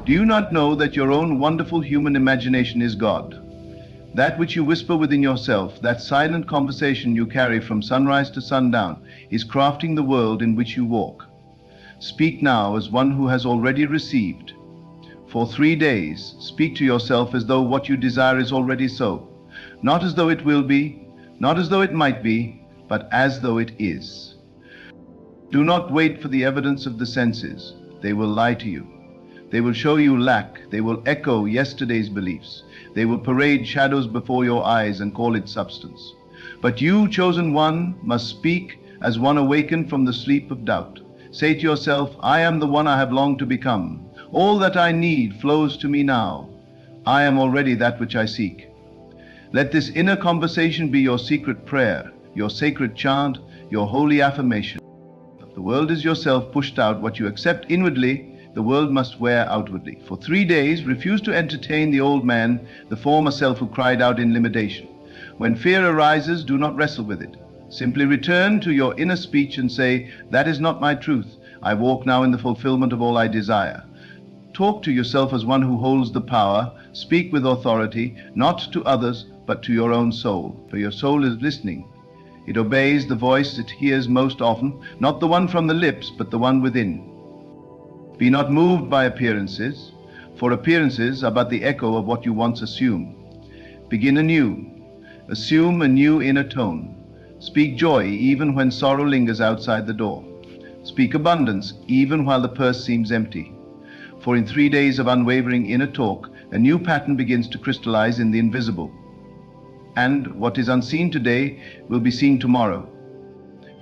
[SPEAKER 1] Do you not know that your own wonderful human imagination is God? That which you whisper within yourself, that silent conversation you carry from sunrise to sundown, is crafting the world in which you walk. Speak now as one who has already received. For 3 days, speak to yourself as though what you desire is already so. Not as though it will be, not as though it might be, but as though it is. Do not wait for the evidence of the senses. They will lie to you. They will show you lack. They will echo yesterday's beliefs. They will parade shadows before your eyes and call it substance. But you, chosen one, must speak as one awakened from the sleep of doubt. Say to yourself, I am the one I have longed to become. All that I need flows to me now. I am already that which I seek. Let this inner conversation be your secret prayer, your sacred chant, your holy affirmation. The world is yourself pushed out. What you accept inwardly, the world must wear outwardly. For 3 days, refuse to entertain the old man, the former self who cried out in limitation. When fear arises, do not wrestle with it. Simply return to your inner speech and say, that is not my truth. I walk now in the fulfillment of all I desire. Talk to yourself as one who holds the power. Speak with authority, not to others, but to your own soul. For your soul is listening. It obeys the voice it hears most often, not the one from the lips, but the one within. Be not moved by appearances, for appearances are but the echo of what you once assumed. Begin anew. Assume a new inner tone. Speak joy even when sorrow lingers outside the door. Speak abundance even while the purse seems empty. For in 3 days of unwavering inner talk, a new pattern begins to crystallize in the invisible. And what is unseen today will be seen tomorrow.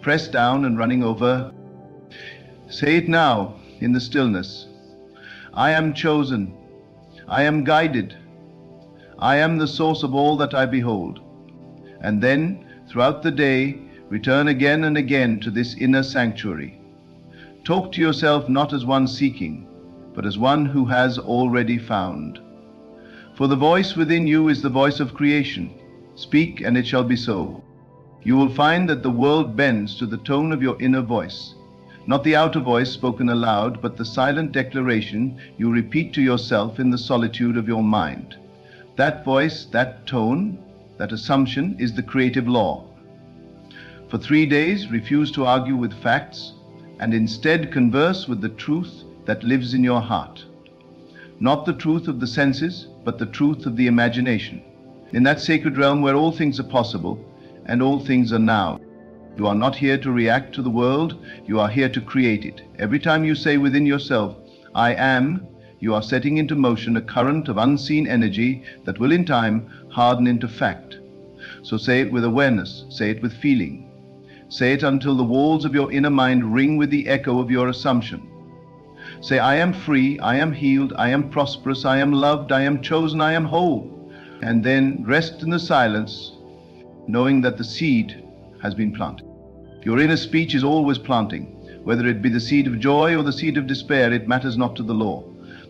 [SPEAKER 1] Pressed down and running over. Say it now in the stillness. I am chosen. I am guided. I am the source of all that I behold. And then, throughout the day, return again and again to this inner sanctuary. Talk to yourself not as one seeking, but as one who has already found. For the voice within you is the voice of creation. Speak, and it shall be so. You will find that the world bends to the tone of your inner voice. Not the outer voice spoken aloud, but the silent declaration you repeat to yourself in the solitude of your mind. That voice, that tone, that assumption is the creative law. For 3 days, refuse to argue with facts, and instead converse with the truth that lives in your heart. Not the truth of the senses, but the truth of the imagination. In that sacred realm where all things are possible, and all things are now. You are not here to react to the world, you are here to create it. Every time you say within yourself, I am, you are setting into motion a current of unseen energy that will in time harden into fact. So say it with awareness, say it with feeling. Say it until the walls of your inner mind ring with the echo of your assumption. Say, I am free, I am healed, I am prosperous, I am loved, I am chosen, I am whole. And then rest in the silence, knowing that the seed has been planted. Your inner speech is always planting. Whether it be the seed of joy or the seed of despair, it matters not to the law.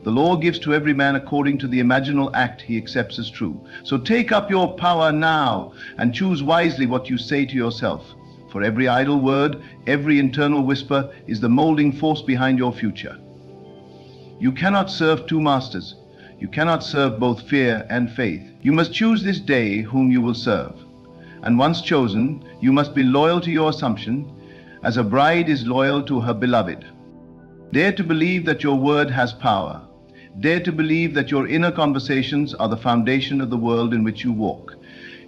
[SPEAKER 1] The law gives to every man according to the imaginal act he accepts as true. So take up your power now and choose wisely what you say to yourself. For every idle word, every internal whisper is the molding force behind your future. You cannot serve two masters. You cannot serve both fear and faith. You must choose this day whom you will serve. And once chosen, you must be loyal to your assumption, as a bride is loyal to her beloved. Dare to believe that your word has power. Dare to believe that your inner conversations are the foundation of the world in which you walk.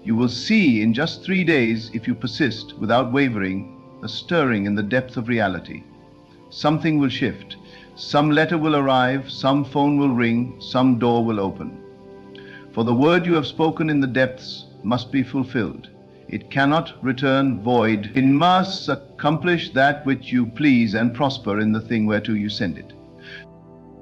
[SPEAKER 1] You will see in just 3 days, if you persist without wavering, a stirring in the depth of reality. Something will shift. Some letter will arrive, some phone will ring, some door will open. For the word you have spoken in the depths must be fulfilled. It cannot return void. It must accomplish that which you please and prosper in the thing whereto you send it.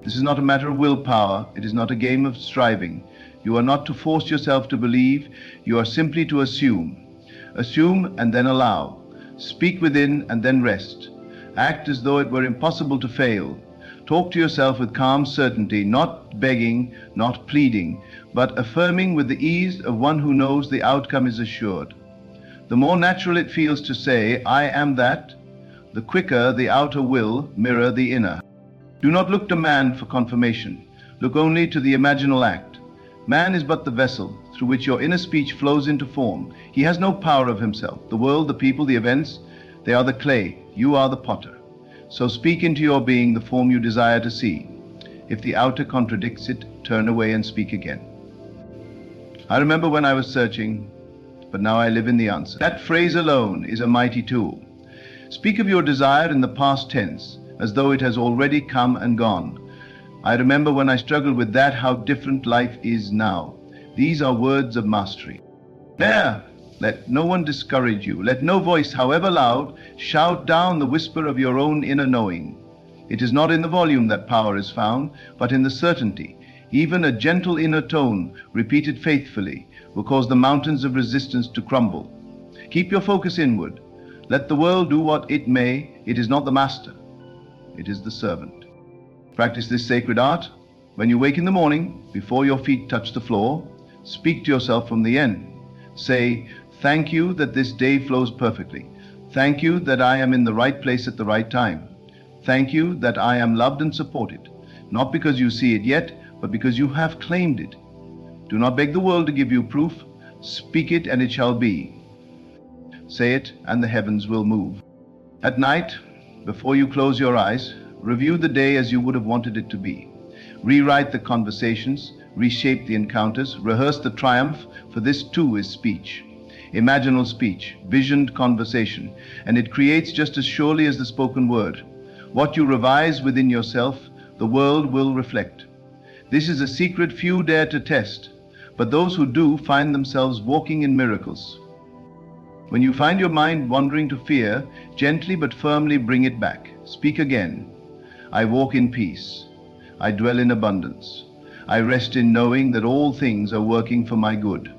[SPEAKER 1] This is not a matter of willpower. It is not a game of striving. You are not to force yourself to believe. You are simply to assume. Assume and then allow. Speak within and then rest. Act as though it were impossible to fail. Talk to yourself with calm certainty, not begging, not pleading, but affirming with the ease of one who knows the outcome is assured. The more natural it feels to say, I am that, the quicker the outer will mirror the inner. Do not look to man for confirmation. Look only to the imaginal act. Man is but the vessel through which your inner speech flows into form. He has no power of himself. The world, the people, the events, they are the clay. You are the potter. So speak into your being the form you desire to see. If the outer contradicts it, turn away and speak again. I remember when I was searching, but now I live in the answer. That phrase alone is a mighty tool. Speak of your desire in the past tense, as though it has already come and gone. I remember when I struggled with that, how different life is now. These are words of mastery. There! Let no one discourage you. Let no voice, however loud, shout down the whisper of your own inner knowing. It is not in the volume that power is found, but in the certainty. Even a gentle inner tone, repeated faithfully, will cause the mountains of resistance to crumble. Keep your focus inward. Let the world do what it may. It is not the master. It is the servant. Practice this sacred art. When you wake in the morning, before your feet touch the floor, speak to yourself from the end. Say, thank you that this day flows perfectly. Thank you that I am in the right place at the right time. Thank you that I am loved and supported, not because you see it yet, but because you have claimed it. Do not beg the world to give you proof. Speak it and it shall be. Say it and the heavens will move. At night, before you close your eyes, review the day as you would have wanted it to be. Rewrite the conversations, reshape the encounters, rehearse the triumph, for this too is speech. Imaginal speech, visioned conversation, and it creates just as surely as the spoken word. What you revise within yourself, the world will reflect. This is a secret few dare to test, but those who do find themselves walking in miracles. When you find your mind wandering to fear, gently but firmly bring it back. Speak again. I walk in peace. I dwell in abundance. I rest in knowing that all things are working for my good.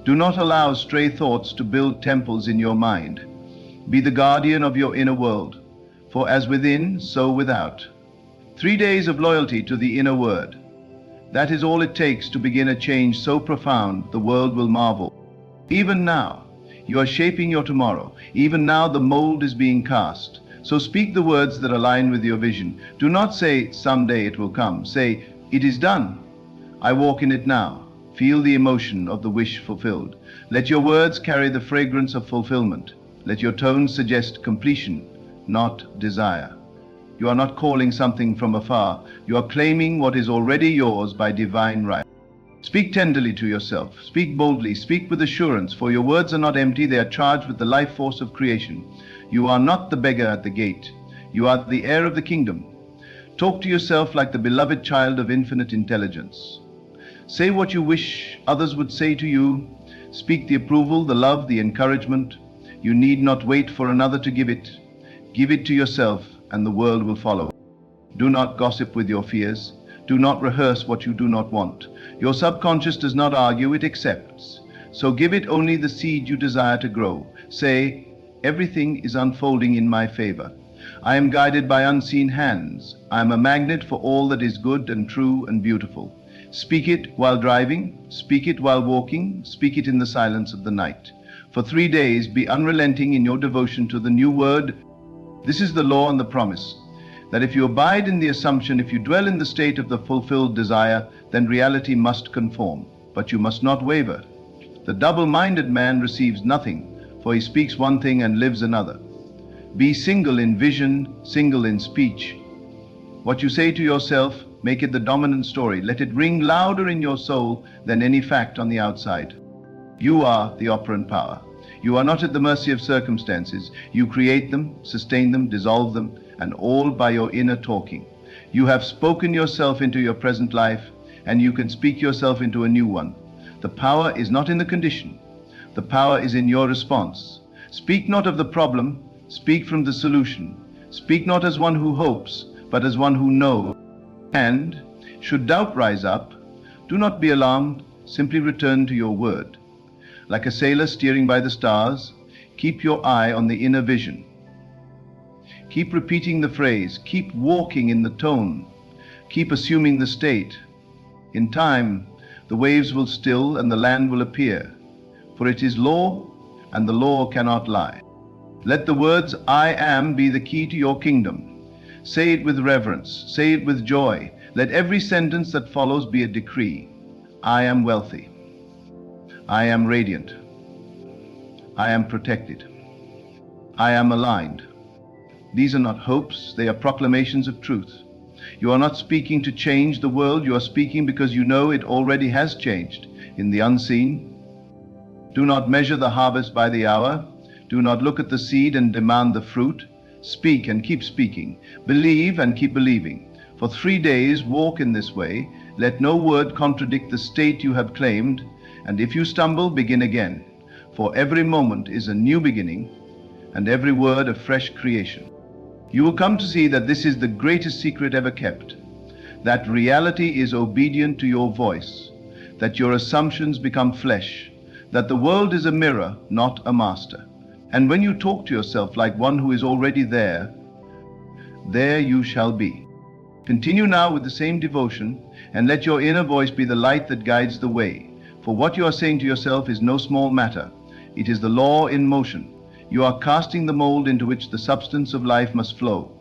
[SPEAKER 1] Do not allow stray thoughts to build temples in your mind. Be the guardian of your inner world, for as within, so without. 3 days of loyalty to the inner word. That is all it takes to begin a change so profound the world will marvel. Even now, you are shaping your tomorrow. Even now the mold is being cast. So speak the words that align with your vision. Do not say, someday it will come. Say, it is done. I walk in it now. Feel the emotion of the wish fulfilled. Let your words carry the fragrance of fulfillment. Let your tones suggest completion, not desire. You are not calling something from afar. You are claiming what is already yours by divine right. Speak tenderly to yourself. Speak boldly. Speak with assurance, for your words are not empty. They are charged with the life force of creation. You are not the beggar at the gate. You are the heir of the kingdom. Talk to yourself like the beloved child of infinite intelligence. Say what you wish others would say to you. Speak the approval, the love, the encouragement. You need not wait for another to give it. Give it to yourself, and the world will follow. Do not gossip with your fears. Do not rehearse what you do not want. Your subconscious does not argue, it accepts. So give it only the seed you desire to grow. Say, everything is unfolding in my favor. I am guided by unseen hands. I am a magnet for all that is good and true and beautiful. Speak it while driving, speak it while walking, speak it in the silence of the night. For 3 days, be unrelenting in your devotion to the new word. This is the law and the promise, that if you abide in the assumption, if you dwell in the state of the fulfilled desire, then reality must conform, but you must not waver. The double-minded man receives nothing, for he speaks one thing and lives another. Be single in vision, single in speech. What you say to yourself, make it the dominant story. Let it ring louder in your soul than any fact on the outside. You are the operant power. You are not at the mercy of circumstances. You create them, sustain them, dissolve them, and all by your inner talking. You have spoken yourself into your present life, and you can speak yourself into a new one. The power is not in the condition. The power is in your response. Speak not of the problem, speak from the solution. Speak not as one who hopes, but as one who knows. And, should doubt rise up, do not be alarmed, simply return to your word. Like a sailor steering by the stars, keep your eye on the inner vision. Keep repeating the phrase, keep walking in the tone, keep assuming the state. In time, the waves will still and the land will appear, for it is law, and the law cannot lie. Let the words I am be the key to your kingdom. Say it with reverence, say it with joy. Let every sentence that follows be a decree. I am wealthy. I am radiant. I am protected. I am aligned. These are not hopes, they are proclamations of truth. You are not speaking to change the world, you are speaking because you know it already has changed in the unseen. Do not measure the harvest by the hour. Do not look at the seed and demand the fruit. Speak and keep speaking. Believe and keep believing. For 3 days walk in this way. Let no word contradict the state you have claimed. And if you stumble, begin again. For every moment is a new beginning, and every word a fresh creation. You will come to see that this is the greatest secret ever kept. That reality is obedient to your voice. That your assumptions become flesh. That the world is a mirror, not a master. And when you talk to yourself like one who is already there, there you shall be. Continue now with the same devotion, and let your inner voice be the light that guides the way. For what you are saying to yourself is no small matter. It is the law in motion. You are casting the mold into which the substance of life must flow.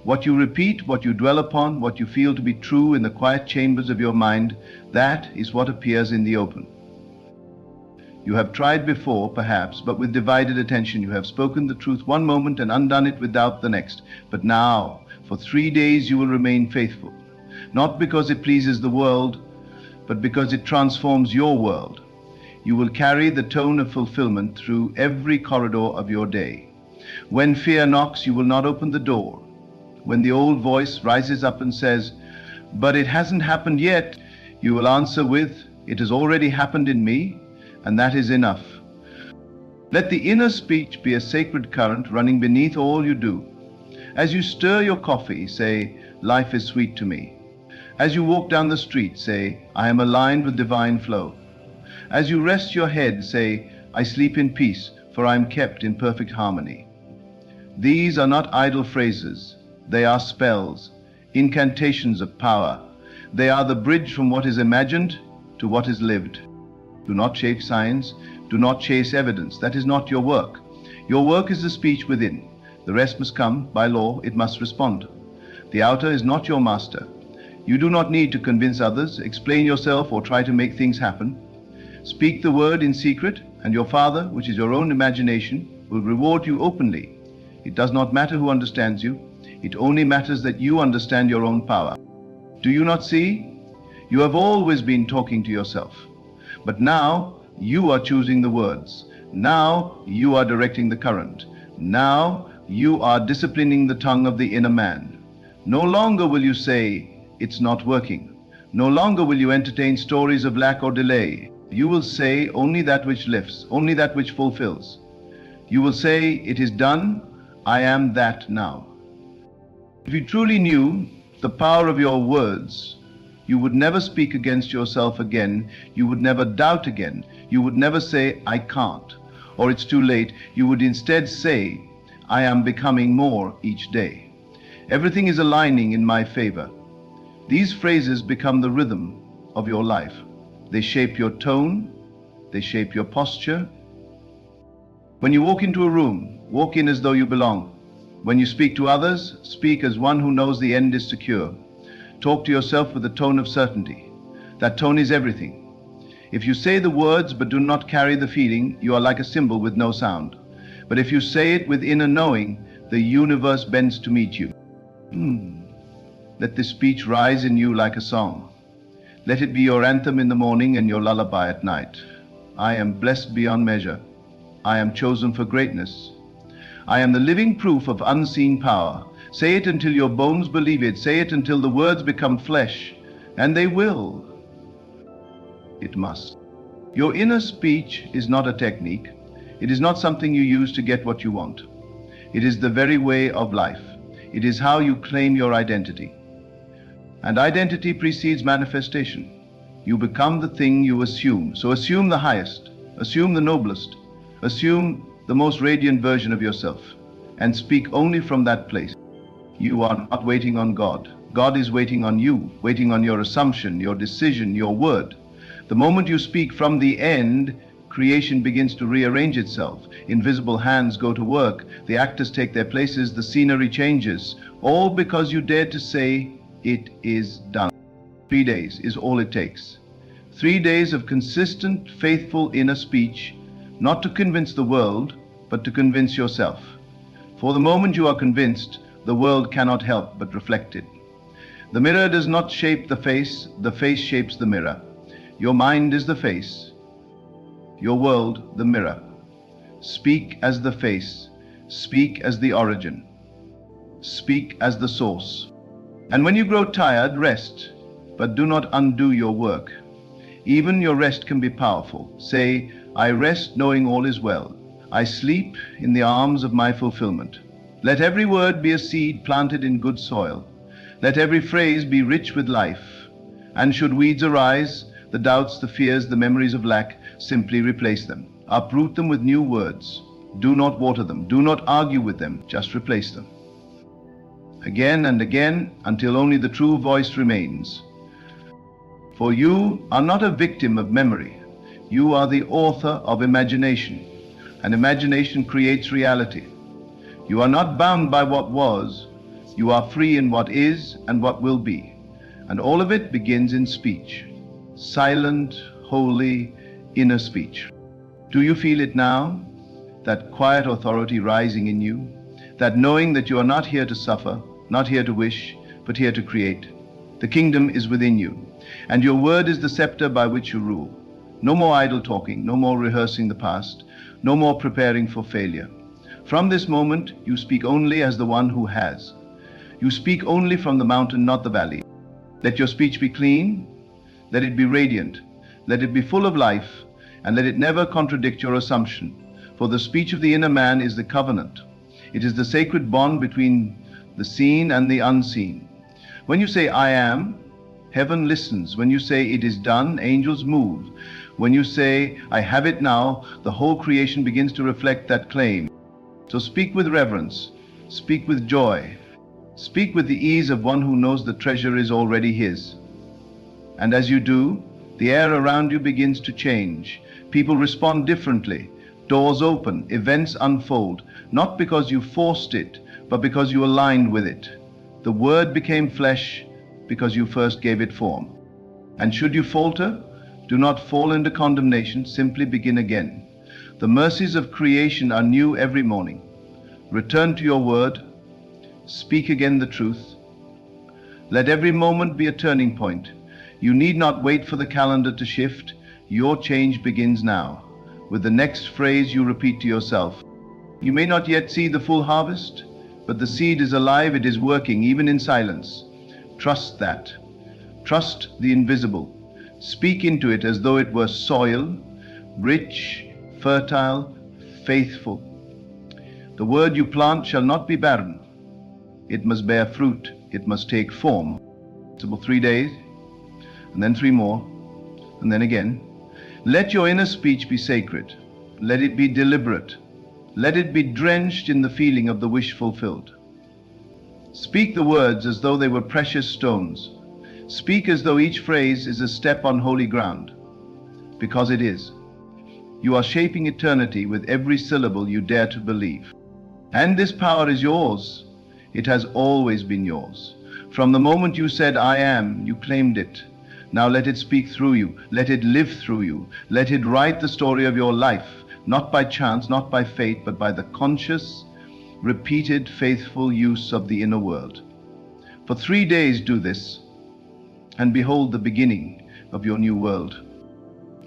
[SPEAKER 1] What you repeat, what you dwell upon, what you feel to be true in the quiet chambers of your mind, that is what appears in the open. You have tried before, perhaps, but with divided attention. You have spoken the truth one moment and undone it with doubt the next. But now, for 3 days you will remain faithful. Not because it pleases the world, but because it transforms your world. You will carry the tone of fulfillment through every corridor of your day. When fear knocks, you will not open the door. When the old voice rises up and says, "But it hasn't happened yet," you will answer with, "It has already happened in me, and that is enough." Let the inner speech be a sacred current running beneath all you do. As you stir your coffee, say, "Life is sweet to me." As you walk down the street, say, "I am aligned with divine flow." As you rest your head, say, "I sleep in peace, for I am kept in perfect harmony." These are not idle phrases. They are spells, incantations of power. They are the bridge from what is imagined to what is lived. Do not chase signs. Do not chase evidence. That is not your work. Your work is the speech within. The rest must come. By law, it must respond. The outer is not your master. You do not need to convince others, explain yourself, or try to make things happen. Speak the word in secret, and your Father, which is your own imagination, will reward you openly. It does not matter who understands you. It only matters that you understand your own power. Do you not see? You have always been talking to yourself. But now you are choosing the words. Now you are directing the current. Now you are disciplining the tongue of the inner man. No longer will you say, "It's not working." No longer will you entertain stories of lack or delay. You will say only that which lifts, only that which fulfills. You will say, "It is done. I am that now." If you truly knew the power of your words, you would never speak against yourself again. You would never doubt again. You would never say, "I can't," or "It's too late." You would instead say, "I am becoming more each day. Everything is aligning in my favor." These phrases become the rhythm of your life. They shape your tone. They shape your posture. When you walk into a room, walk in as though you belong. When you speak to others, speak as one who knows the end is secure. Talk to yourself with a tone of certainty. That tone is everything. If you say the words but do not carry the feeling, you are like a cymbal with no sound. But if you say it with inner knowing, the universe bends to meet you. Let this speech rise in you like a song. Let it be your anthem in the morning and your lullaby at night. I am blessed beyond measure. I am chosen for greatness. I am the living proof of unseen power. Say it until your bones believe it. Say it until the words become flesh. And they will. It must. Your inner speech is not a technique. It is not something you use to get what you want. It is the very way of life. It is how you claim your identity. And identity precedes manifestation. You become the thing you assume. So assume the highest, assume the noblest, assume the most radiant version of yourself, and speak only from that place. You are not waiting on God. God is waiting on you, waiting on your assumption, your decision, your word. The moment you speak from the end, creation begins to rearrange itself. Invisible hands go to work. The actors take their places. The scenery changes. All because you dared to say, it is done. 3 days is all it takes. 3 days of consistent, faithful inner speech, not to convince the world, but to convince yourself. For the moment you are convinced, the world cannot help but reflect it. The mirror does not shape the face shapes the mirror. Your mind is the face, your world the mirror. Speak as the face, speak as the origin, speak as the source. And when you grow tired, rest, but do not undo your work. Even your rest can be powerful. Say, I rest knowing all is well. I sleep in the arms of my fulfillment. Let every word be a seed planted in good soil. Let every phrase be rich with life. And should weeds arise, the doubts, the fears, the memories of lack, simply replace them. Uproot them with new words. Do not water them. Do not argue with them. Just replace them. Again and again, until only the true voice remains. For you are not a victim of memory. You are the author of imagination. And imagination creates reality. You are not bound by what was. You are free in what is and what will be. And all of it begins in speech. Silent, holy, inner speech. Do you feel it now? That quiet authority rising in you? That knowing that you are not here to suffer, not here to wish, but here to create. The kingdom is within you, and your word is the scepter by which you rule. No more idle talking, no more rehearsing the past, no more preparing for failure. From this moment, you speak only as the one who has. You speak only from the mountain, not the valley. Let your speech be clean, let it be radiant, let it be full of life, and let it never contradict your assumption. For the speech of the inner man is the covenant. It is the sacred bond between the seen and the unseen. When you say, I am, heaven listens. When you say, it is done, angels move. When you say, I have it now, the whole creation begins to reflect that claim. So speak with reverence, speak with joy, speak with the ease of one who knows the treasure is already his. And as you do, the air around you begins to change. People respond differently. Doors open, events unfold, not because you forced it, but because you aligned with it. The word became flesh because you first gave it form. And should you falter, do not fall into condemnation, simply begin again. The mercies of creation are new every morning. Return to your word, speak again the truth. Let every moment be a turning point. You need not wait for the calendar to shift. Your change begins now. With the next phrase you repeat to yourself. You may not yet see the full harvest, but the seed is alive, it is working, even in silence. Trust that. Trust the invisible. Speak into it as though it were soil, rich, fertile, faithful. The word you plant shall not be barren. It must bear fruit. It must take form. It's about 3 days, and then 3 more, and then again. Let your inner speech be sacred. Let it be deliberate. Let it be drenched in the feeling of the wish fulfilled. Speak the words as though they were precious stones. Speak as though each phrase is a step on holy ground, because it is. You are shaping eternity with every syllable you dare to believe. And this power is yours. It has always been yours. From the moment you said, I am, you claimed it. Now let it speak through you. Let it live through you. Let it write the story of your life, not by chance, not by fate, but by the conscious, repeated, faithful use of the inner world. For 3 days do this, and behold the beginning of your new world.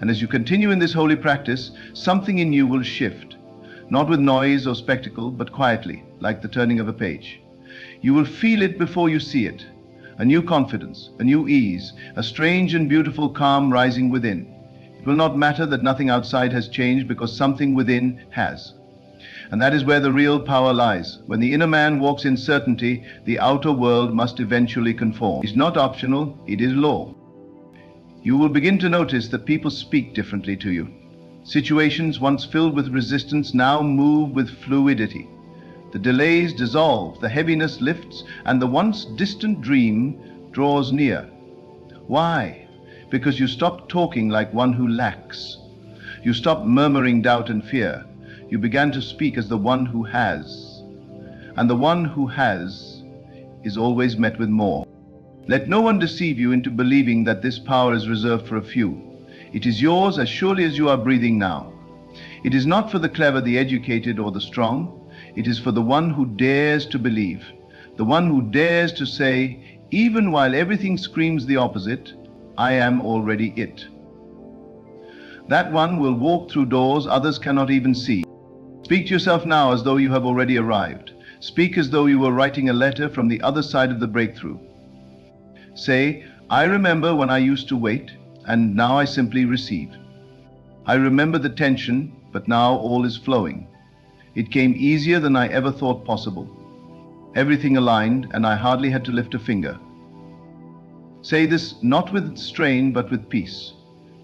[SPEAKER 1] And as you continue in this holy practice, something in you will shift, not with noise or spectacle, but quietly, like the turning of a page. You will feel it before you see it. A new confidence, a new ease, a strange and beautiful calm rising within. It will not matter that nothing outside has changed, because something within has. And that is where the real power lies. When the inner man walks in certainty, the outer world must eventually conform. It's not optional, it is law. You will begin to notice that people speak differently to you. Situations once filled with resistance now move with fluidity. The delays dissolve, the heaviness lifts, and the once distant dream draws near. Why? Because you stop talking like one who lacks. You stop murmuring doubt and fear. You began to speak as the one who has. And the one who has is always met with more. Let no one deceive you into believing that this power is reserved for a few. It is yours as surely as you are breathing now. It is not for the clever, the educated, or the strong. It is for the one who dares to believe, the one who dares to say, even while everything screams the opposite, I am already it. That one will walk through doors others cannot even see. Speak to yourself now as though you have already arrived. Speak as though you were writing a letter from the other side of the breakthrough. Say, I remember when I used to wait, and now I simply receive. I remember the tension, but now all is flowing. It came easier than I ever thought possible. Everything aligned, and I hardly had to lift a finger. Say this not with strain, but with peace.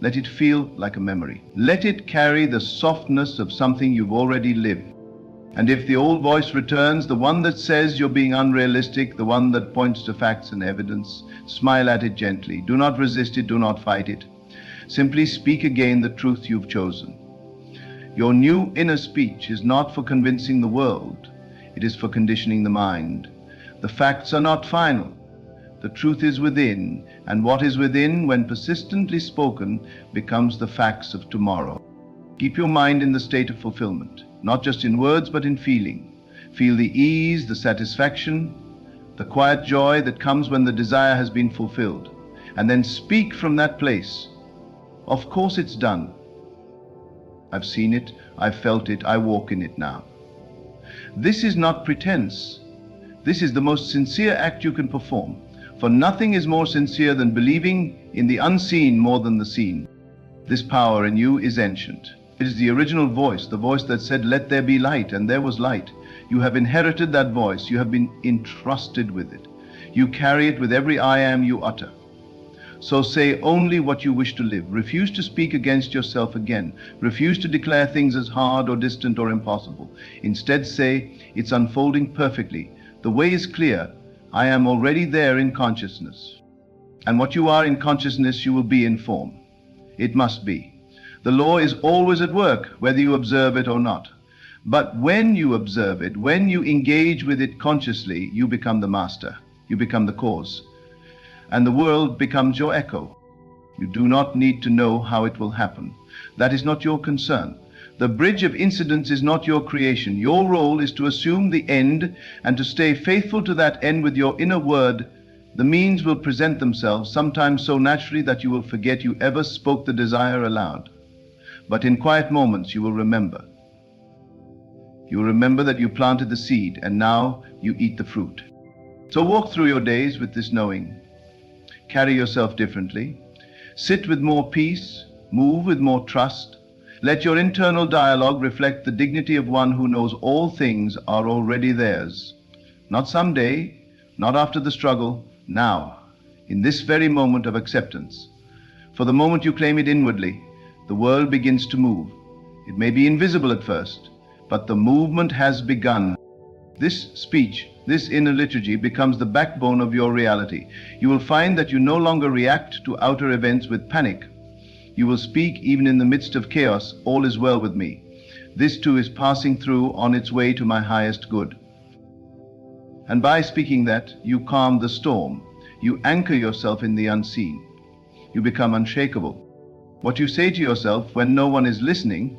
[SPEAKER 1] Let it feel like a memory. Let it carry the softness of something you've already lived. And if the old voice returns, the one that says you're being unrealistic, the one that points to facts and evidence, smile at it gently. Do not resist it, do not fight it. Simply speak again the truth you've chosen. Your new inner speech is not for convincing the world. It is for conditioning the mind. The facts are not final. The truth is within, and what is within, when persistently spoken, becomes the facts of tomorrow. Keep your mind in the state of fulfillment, not just in words, but in feeling. Feel the ease, the satisfaction, the quiet joy that comes when the desire has been fulfilled. And then speak from that place. Of course it's done. I've seen it, I've felt it, I walk in it now. This is not pretense. This is the most sincere act you can perform. For nothing is more sincere than believing in the unseen more than the seen. This power in you is ancient. It is the original voice, the voice that said, let there be light, and there was light. You have inherited that voice. You have been entrusted with it. You carry it with every I am you utter. So say only what you wish to live. Refuse to speak against yourself again. Refuse to declare things as hard or distant or impossible. Instead say, it's unfolding perfectly. The way is clear. I am already there in consciousness. And what you are in consciousness, you will be in form. It must be. The law is always at work, whether you observe it or not. But when you observe it, when you engage with it consciously, you become the master. You become the cause. And the world becomes your echo. You do not need to know how it will happen. That is not your concern. The bridge of incidents is not your creation. Your role is to assume the end and to stay faithful to that end with your inner word. The means will present themselves, sometimes so naturally that you will forget you ever spoke the desire aloud. But in quiet moments you will remember. You will remember that you planted the seed and now you eat the fruit. So walk through your days with this knowing. Carry yourself differently. Sit with more peace. Move with more trust. Let your internal dialogue reflect the dignity of one who knows all things are already theirs. Not someday, not after the struggle, now, in this very moment of acceptance. For the moment you claim it inwardly, the world begins to move. It may be invisible at first, but the movement has begun. This speech, this inner liturgy becomes the backbone of your reality. You will find that you no longer react to outer events with panic. You will speak even in the midst of chaos, all is well with me. This too is passing through on its way to my highest good. And by speaking that, you calm the storm. You anchor yourself in the unseen. You become unshakable. What you say to yourself when no one is listening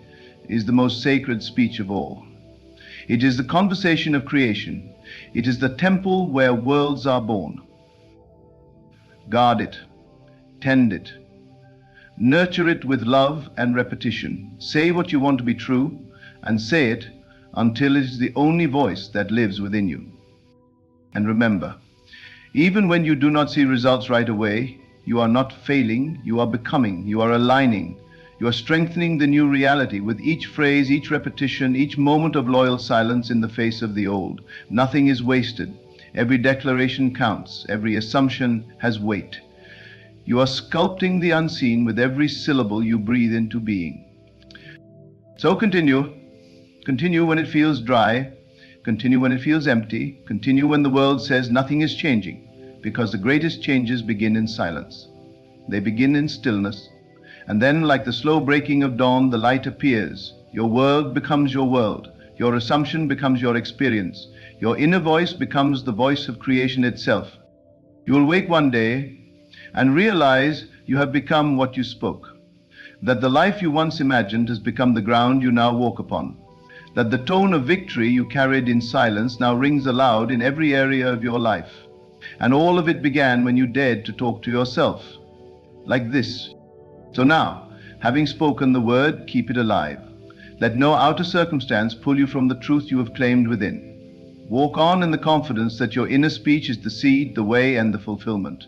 [SPEAKER 1] is the most sacred speech of all. It is the conversation of creation. It is the temple where worlds are born. Guard it. Tend it. Nurture it with love and repetition. Say what you want to be true, and say it until it is the only voice that lives within you. And remember, even when you do not see results right away, you are not failing, you are becoming, you are aligning, you are strengthening the new reality with each phrase, each repetition, each moment of loyal silence in the face of the old. Nothing is wasted. Every declaration counts. Every assumption has weight. You are sculpting the unseen with every syllable you breathe into being. So continue. Continue when it feels dry. Continue when it feels empty. Continue when the world says nothing is changing, because the greatest changes begin in silence. They begin in stillness. And then, like the slow breaking of dawn, the light appears. Your world becomes your world. Your assumption becomes your experience. Your inner voice becomes the voice of creation itself. You will wake one day and realize you have become what you spoke. That the life you once imagined has become the ground you now walk upon. That the tone of victory you carried in silence now rings aloud in every area of your life. And all of it began when you dared to talk to yourself. Like this. So now, having spoken the word, keep it alive. Let no outer circumstance pull you from the truth you have claimed within. Walk on in the confidence that your inner speech is the seed, the way, and the fulfillment.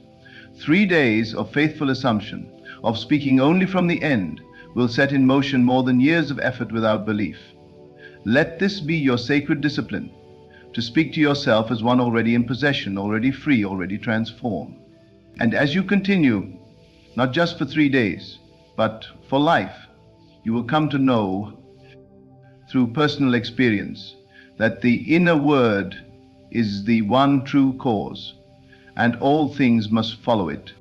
[SPEAKER 1] 3 days of faithful assumption, of speaking only from the end, will set in motion more than years of effort without belief. Let this be your sacred discipline, to speak to yourself as one already in possession, already free, already transformed. And as you continue, not just for 3 days, but for life, you will come to know, through personal experience, that the inner word is the one true cause, and all things must follow it.